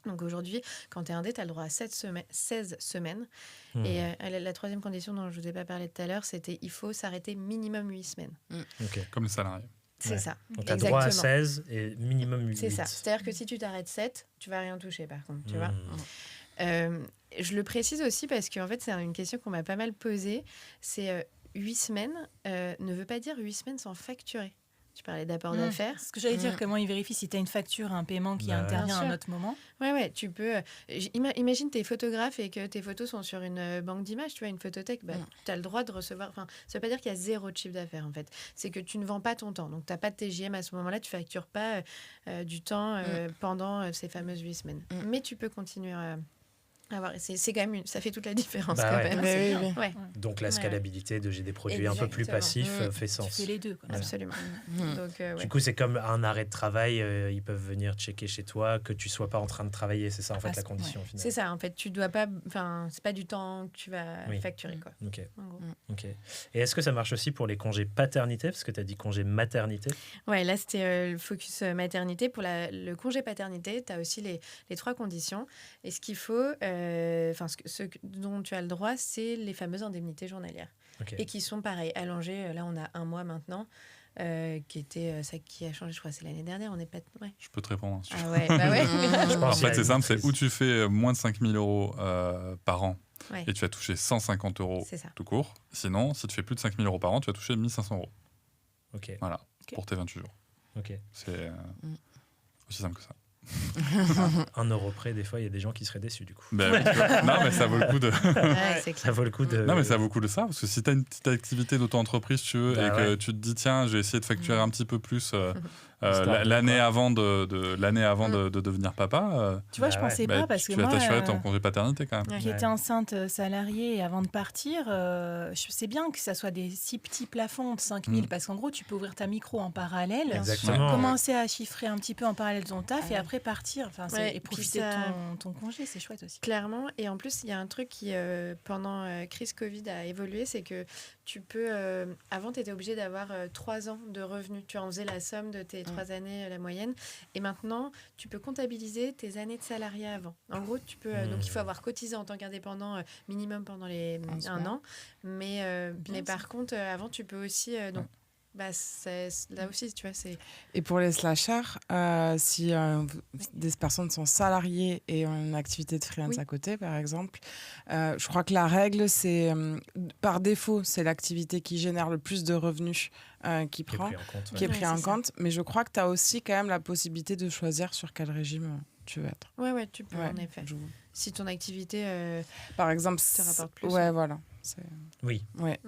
Donc aujourd'hui, quand tu es indé, tu as le droit à 16 semaines. Et la troisième condition dont je ne vous ai pas parlé tout à l'heure, c'était il faut s'arrêter minimum 8 semaines. Comme les salariés. C'est ça. Donc tu as droit à 16 et minimum 8. C'est ça. C'est-à-dire que si tu t'arrêtes 7, tu ne vas rien toucher, par contre. Tu vois je le précise aussi parce qu'en fait, c'est une question qu'on m'a pas mal posée. C'est 8 semaines ne veut pas dire 8 semaines sans facturer. Tu parlais d'apport d'affaires. Ce que j'allais dire, comment ils vérifient si tu as une facture, un paiement qui intervient à un autre moment. Ouais, tu peux... imagine tu es photographe et que tes photos sont sur une banque d'images, tu vois, une photothèque, tu as le droit de recevoir... Enfin, ça veut pas dire qu'il y a 0 de chiffre d'affaires, en fait. C'est que tu ne vends pas ton temps. Donc, tu n'as pas de TJM à ce moment-là, tu ne factures pas du temps pendant ces fameuses 8 semaines. Mais tu peux continuer à... C'est quand même ça fait toute la différence quand même. Donc la scalabilité de j'ai des produits un peu plus passifs fait sens. Tu fais les deux. Absolument. Donc, Du coup, c'est comme un arrêt de travail. Ils peuvent venir checker chez toi que tu sois pas en train de travailler. C'est ça en fait la condition finale. C'est ça en fait. Tu dois pas. Enfin, c'est pas du temps que tu vas facturer quoi. Ok. Et est-ce que ça marche aussi pour les congés paternité parce que tu as dit congé maternité? Ouais, là c'était le focus maternité. Pour le congé paternité, tu as aussi les 3 conditions. Et ce qu'il faut. Ce dont tu as le droit, c'est les fameuses indemnités journalières. Et qui sont pareil, allongées. Là, on a 1 mois maintenant, qui était ça qui a changé, je crois, c'est l'année dernière. On n'est pas. Je peux te répondre. Ah ouais, je pense en fait, c'est simple, c'est où tu fais moins de 5 000 € par an et tu vas toucher 150 € tout court. Sinon, si tu fais plus de 5 000 € par an, tu vas toucher 1 500 €. Voilà, pour tes 28 jours. C'est aussi simple que ça. 1 euro près, des fois, il y a des gens qui seraient déçus du coup. Non, mais ça vaut le coup de. Ça vaut le coup de. Non, mais ça vaut le coup de ça, parce que si tu as une petite activité d'auto-entreprise, tu veux, et que tu te dis, tiens, je vais essayer de facturer un petit peu plus l'année avant de devenir papa. Tu vois, je pensais pas parce que moi. Tu vas t'assurer ton congé paternité quand même. Qui était enceinte salariée et avant de partir, je sais bien que ça soit des si petits plafonds de 5 000 parce qu'en gros, tu peux ouvrir ta micro en parallèle, commencer à chiffrer un petit peu en parallèle de ton taf et après partir et profiter de ton congé, c'est chouette aussi. Clairement, et en plus, il y a un truc qui, pendant crise Covid, a évolué, c'est que tu peux... avant, tu étais obligé d'avoir 3 ans de revenus. Tu en faisais la somme de tes 3 années, la moyenne. Et maintenant, tu peux comptabiliser tes années de salarié avant. En gros, tu peux... donc, il faut avoir cotisé en tant qu'indépendant minimum pendant les 1 an. Mais par contre, avant, tu peux aussi... là aussi, tu vois, c'est... Et pour les slashers, si des personnes sont salariées et ont une activité de freelance à côté, par exemple, je crois que la règle, c'est par défaut, c'est l'activité qui génère le plus de revenus qui est pris en compte. Mais je crois que tu as aussi quand même la possibilité de choisir sur quel régime tu veux être. Ouais, tu peux, en effet. Si ton activité par exemple, te rapporte plus. Ouais, voilà. Oui. Ouais.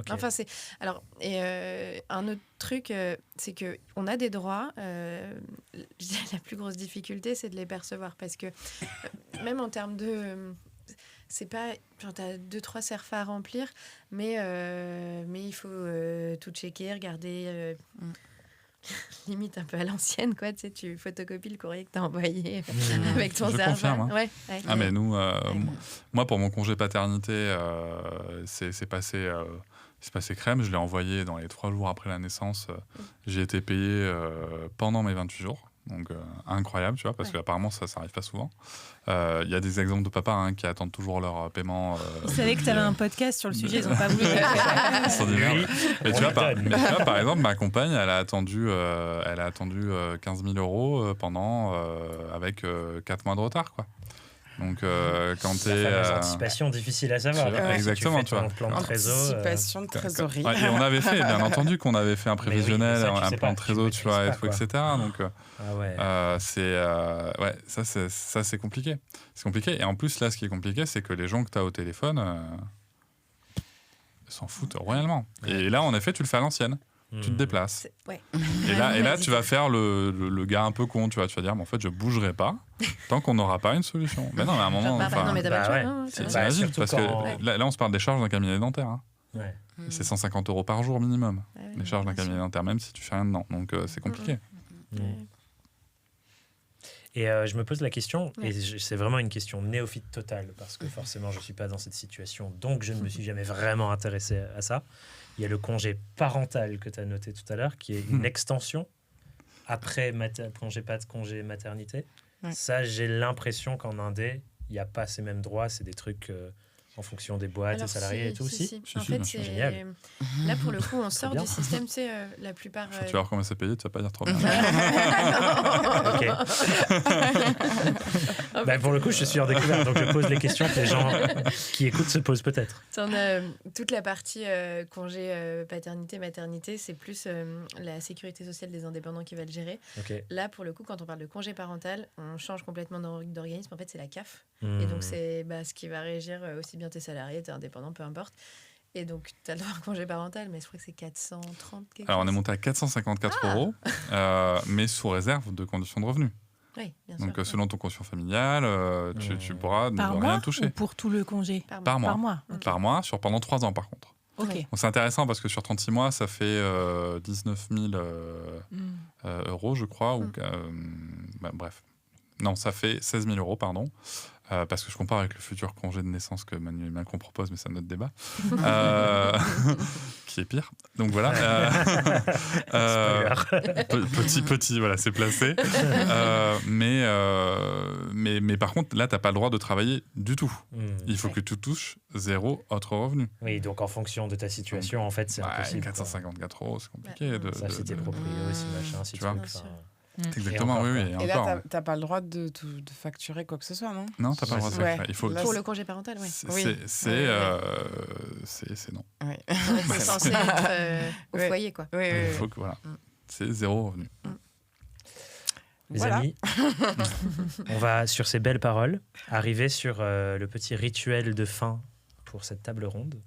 Enfin, c'est... Alors, un autre truc, c'est qu'on a des droits. Je dirais la plus grosse difficulté, c'est de les percevoir. Parce que même en termes de... c'est pas... Genre, t'as 2-3 CERFA à remplir, mais il faut tout checker, regarder... limite un peu à l'ancienne, quoi. Tu sais, tu photocopies le courrier que t'as envoyé avec ton serveur. Confirme, hein. Ah, mais nous, moi, pour mon congé paternité, c'est passé... C'est passé crème, je l'ai envoyé dans les 3 jours après la naissance. J'ai été payé pendant mes 28 jours. Donc, incroyable, tu vois, parce qu'apparemment, ça n'arrive pas souvent. Il y a des exemples de papas qui attendent toujours leur paiement. Ils savaient que tu avais un podcast sur le sujet, ils n'ont pas voulu. Ils sont dit merde. Mais tu vois, par exemple, ma compagne, elle a attendu 15 000 € pendant, avec 4 mois de retard, quoi. Donc, quand tu es. Anticipation difficile à savoir. Exactement, si tu fais ton plan de trésor. Anticipation de trésorerie. Et on avait fait, bien entendu, qu'on avait fait un prévisionnel, un plan de trésor, tu vois, et tout, etc. Donc, ça, c'est compliqué. C'est compliqué. Et en plus, là, ce qui est compliqué, c'est que les gens que tu as au téléphone s'en foutent royalement. Et là, en effet, tu le fais à l'ancienne. Tu te déplaces. Et là, tu vas faire le gars un peu con, tu vas dire, mais en fait, je bougerai pas tant qu'on n'aura pas une solution. Mais non, mais à un moment, t'imagines, parce que là, on se parle des charges d'un cabinet dentaire. Hein. Ouais. C'est 150 € par jour minimum, les charges d'un cabinet dentaire, même si tu fais rien dedans. Donc, c'est compliqué. Et je me pose la question, et c'est vraiment une question néophyte totale, parce que forcément, je ne suis pas dans cette situation, donc je ne me suis jamais vraiment intéressé à ça. Il y a le congé parental que tu as noté tout à l'heure, qui est une extension après congé maternité. Ouais. Ça, j'ai l'impression qu'en Indé, il n'y a pas ces mêmes droits. C'est des trucs en fonction des boîtes, des salariés et tout aussi. En fait, c'est génial. Là, pour le coup, on sort du système. Tu sais, la plupart. Tu vas voir comment c'est payé, tu vas pas dire trop bien. Pour le coup, je suis en découverte, donc je pose les questions que les gens qui écoutent se posent peut-être. Toute la partie congé paternité, maternité, c'est plus la sécurité sociale des indépendants qui va le gérer. Okay. Là, pour le coup, quand on parle de congé parental, on change complètement d'organisme. En fait, c'est la CAF. Et donc, c'est ce qui va régir aussi bien tes salariés, tes indépendants, peu importe. Et donc, tu as le droit à un congé parental, mais je crois que c'est 430 quelque Alors, chose. on est monté à 454 €, mais sous réserve de conditions de revenus. Oui, bien donc, sûr. selon ton quotient familial, tu pourras ne rien toucher. Ou pour tout le congé? Par mois. Okay. Par mois, pendant 3 ans, par contre. Okay. Donc, c'est intéressant parce que sur 36 mois, ça fait 19 000 €, je crois. Bref. Non, ça fait 16 000 €, pardon. Parce que je compare avec le futur congé de naissance que Emmanuel Macron propose, mais c'est un autre débat, qui est pire. Donc voilà. Petit, voilà, c'est placé. Mais par contre, là, tu n'as pas le droit de travailler du tout. Il faut que tu touches 0 autre revenu. Oui, donc en fonction de ta situation, en fait, c'est impossible. 454 €, c'est compliqué. Ça, c'était proprio aussi, machin, si tu vois. Exactement, oui. Et là, tu n'as pas le droit de facturer quoi que ce soit, non? Non, tu n'as pas le droit de facturer. Il faut... Pour le congé parental, oui. C'est non. Oui. C'est censé être au foyer, quoi. Il faut que, voilà. C'est 0 revenu. Les amis, on va, sur ces belles paroles, arriver sur le petit rituel de fin pour cette table ronde.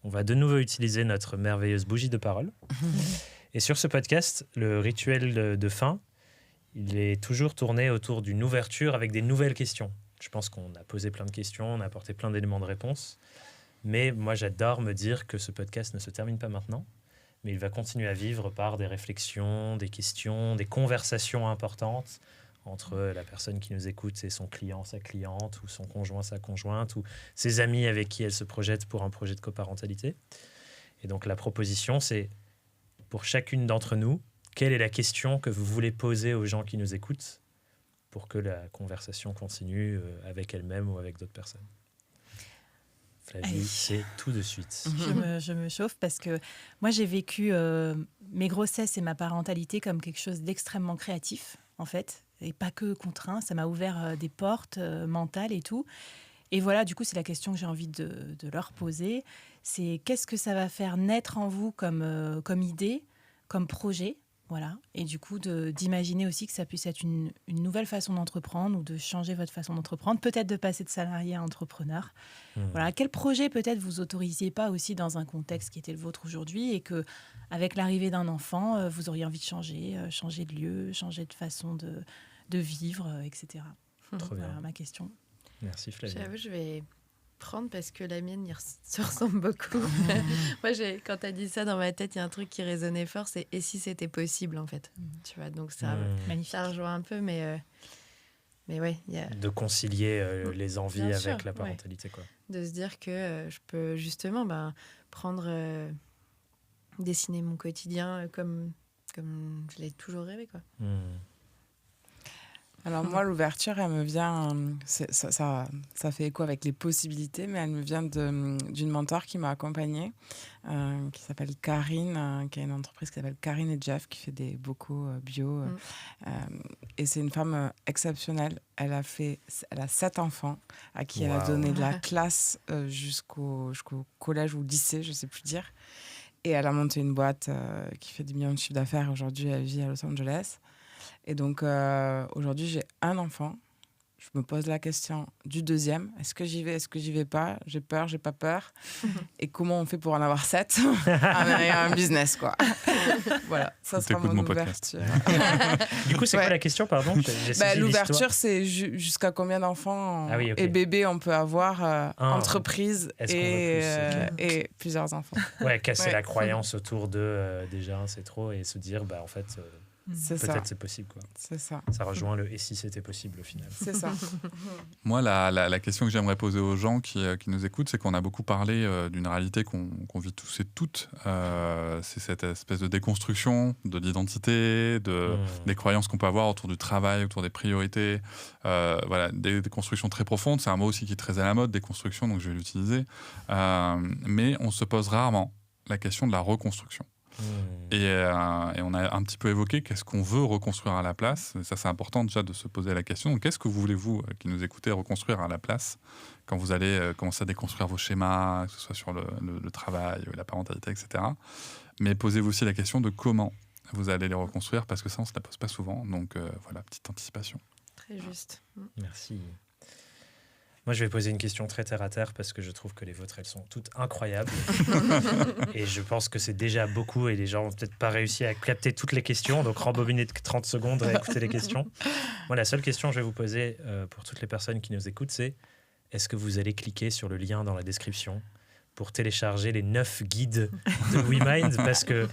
On va de nouveau utiliser notre merveilleuse bougie de parole. Et sur ce podcast, le rituel de fin, il est toujours tourné autour d'une ouverture avec des nouvelles questions. Je pense qu'on a posé plein de questions, on a apporté plein d'éléments de réponse. Mais moi, j'adore me dire que ce podcast ne se termine pas maintenant, mais il va continuer à vivre par des réflexions, des questions, des conversations importantes entre la personne qui nous écoute et son client, sa cliente, ou son conjoint, sa conjointe, ou ses amis avec qui elle se projette pour un projet de coparentalité. Et donc, la proposition, c'est pour chacune d'entre nous, quelle est la question que vous voulez poser aux gens qui nous écoutent pour que la conversation continue avec elle-même ou avec d'autres personnes? Flavie, c'est tout de suite. Je me chauffe parce que moi, j'ai vécu mes grossesses et ma parentalité comme quelque chose d'extrêmement créatif, en fait, et pas que contraint. Ça m'a ouvert des portes mentales et tout. Et voilà, du coup, c'est la question que j'ai envie de leur poser. C'est qu'est-ce que ça va faire naître en vous comme idée, comme projet? Voilà. Et du coup, d'imaginer aussi que ça puisse être une nouvelle façon d'entreprendre ou de changer votre façon d'entreprendre, peut-être de passer de salarié à entrepreneur. Voilà. Quel projet peut-être vous autorisiez pas aussi dans un contexte qui était le vôtre aujourd'hui et que, avec l'arrivée d'un enfant, vous auriez envie de changer de lieu, changer de façon de vivre, etc. Trop bien. Voilà ma question. Merci Flavie. J'avoue, je vais prendre parce que la mienne se ressemble beaucoup. Moi, quand tu as dit ça, dans ma tête, il y a un truc qui résonnait fort, c'est « et si c'était possible » en fait. Tu vois, donc ça rejoint un peu, mais ouais. De concilier les envies bien avec sûr, la parentalité. Quoi. De se dire que je peux justement prendre, dessiner mon quotidien comme je l'ai toujours rêvé. Quoi. Alors moi, l'ouverture, elle me vient, ça fait écho avec les possibilités, mais elle me vient d'une mentor qui m'a accompagnée, qui s'appelle Karine, qui a une entreprise qui s'appelle Karine et Jeff, qui fait des bocaux bio. Et c'est une femme exceptionnelle. Elle a 7 enfants à qui elle a donné de la classe jusqu'au collège ou lycée, je ne sais plus dire. Et elle a monté une boîte qui fait des millions de chiffres d'affaires. Aujourd'hui, elle vit à Los Angeles. Et donc, aujourd'hui, j'ai un enfant. Je me pose la question du deuxième. Est-ce que j'y vais? Est-ce que j'y vais pas? J'ai peur, j'ai pas peur. Et comment on fait pour en avoir 7? Un business, quoi. Voilà, ça sera mon ouverture. Du coup, c'est quoi la question, pardon? L'ouverture, c'est jusqu'à combien d'enfants et bébés on peut avoir, entreprise et plusieurs enfants. Ouais, casser la croyance autour de déjà, c'est trop, et se dire, en fait... peut-être c'est possible, quoi. C'est ça. Ça rejoint le « et si c'était possible » au final. C'est ça. Moi, la question que j'aimerais poser aux gens qui nous écoutent, c'est qu'on a beaucoup parlé d'une réalité qu'on vit tous et toutes. C'est cette espèce de déconstruction de l'identité, des croyances qu'on peut avoir autour du travail, autour des priorités. Voilà, des constructions très profondes. C'est un mot aussi qui est très à la mode, déconstruction, donc je vais l'utiliser. Mais on se pose rarement la question de la reconstruction. Et on a un petit peu évoqué qu'est-ce qu'on veut reconstruire à la place. Et ça, c'est important déjà de se poser la question. Donc, qu'est-ce que vous voulez, vous, qui nous écoutez, reconstruire à la place quand vous allez commencer à déconstruire vos schémas, que ce soit sur le travail, la parentalité, etc. Mais posez-vous aussi la question de comment vous allez les reconstruire, parce que ça, on ne se la pose pas souvent. Donc, voilà, petite anticipation. Très juste. Merci. Moi, je vais poser une question très terre-à-terre parce que je trouve que les vôtres, elles sont toutes incroyables. Et je pense que c'est déjà beaucoup et les gens n'ont peut-être pas réussi à capter toutes les questions. Donc, rembobinez de 30 secondes et écoutez les questions. Moi, la seule question que je vais vous poser pour toutes les personnes qui nous écoutent, c'est est-ce que vous allez cliquer sur le lien dans la description pour télécharger les 9 guides de WeMind? Parce que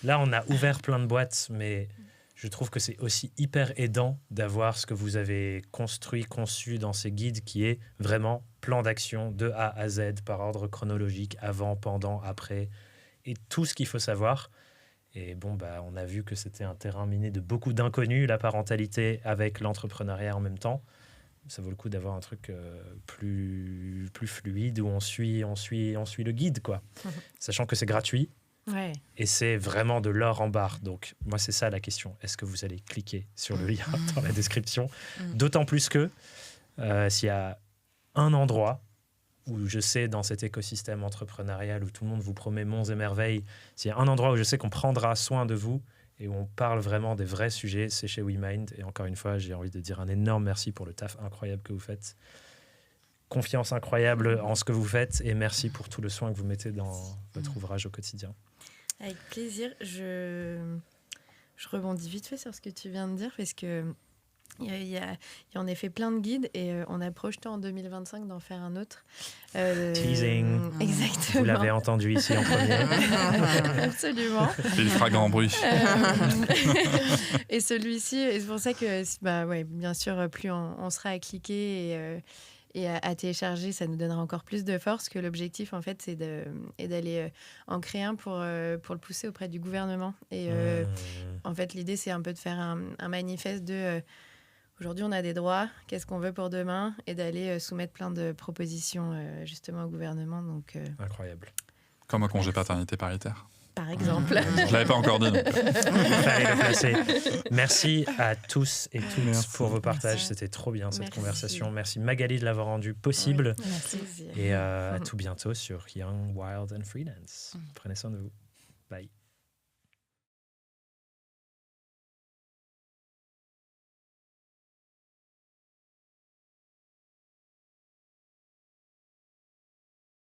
là, on a ouvert plein de boîtes, mais... je trouve que c'est aussi hyper aidant d'avoir ce que vous avez construit, conçu dans ces guides, qui est vraiment plan d'action de A à Z, par ordre chronologique, avant, pendant, après, et tout ce qu'il faut savoir. Et bon, on a vu que c'était un terrain miné de beaucoup d'inconnus, la parentalité avec l'entrepreneuriat en même temps. Ça vaut le coup d'avoir un truc plus fluide, où on suit le guide, quoi. Sachant que c'est gratuit. Ouais. Et c'est vraiment de l'or en barre. Donc, moi, c'est ça la question. Est-ce que vous allez cliquer sur le lien dans la description? D'autant plus que s'il y a un endroit où je sais, dans cet écosystème entrepreneurial où tout le monde vous promet monts et merveilles, s'il y a un endroit où je sais qu'on prendra soin de vous et où on parle vraiment des vrais sujets, c'est chez WeMind. Et encore une fois, j'ai envie de dire un énorme merci pour le taf incroyable que vous faites. Confiance incroyable en ce que vous faites et merci pour tout le soin que vous mettez dans votre ouvrage au quotidien. Avec plaisir. Je rebondis vite fait sur ce que tu viens de dire parce que il y a en effet plein de guides et on a projeté en 2025 d'en faire un autre. Teasing. Exactement. Vous l'avez entendu ici en premier. Absolument. Il fera grand bruit. Et celui-ci, et c'est pour ça que bien sûr, plus on sera à cliquer et à télécharger, ça nous donnera encore plus de force, que l'objectif, en fait, c'est d'aller en créer un pour le pousser auprès du gouvernement. Et en fait, l'idée, c'est un peu de faire un manifeste de aujourd'hui, on a des droits, qu'est-ce qu'on veut pour demain, et d'aller soumettre plein de propositions justement au gouvernement. Donc, incroyable. Comme un congé paternité paritaire. Par exemple. Je ne l'avais pas encore dit. Fallait le placer. Merci à tous et toutes pour vos partages. Merci. C'était trop bien cette Merci. conversation. Merci Magali de l'avoir rendu possible. Oui, merci. Et à tout bientôt sur Young, Wild and Freelance. Prenez soin de vous. Bye.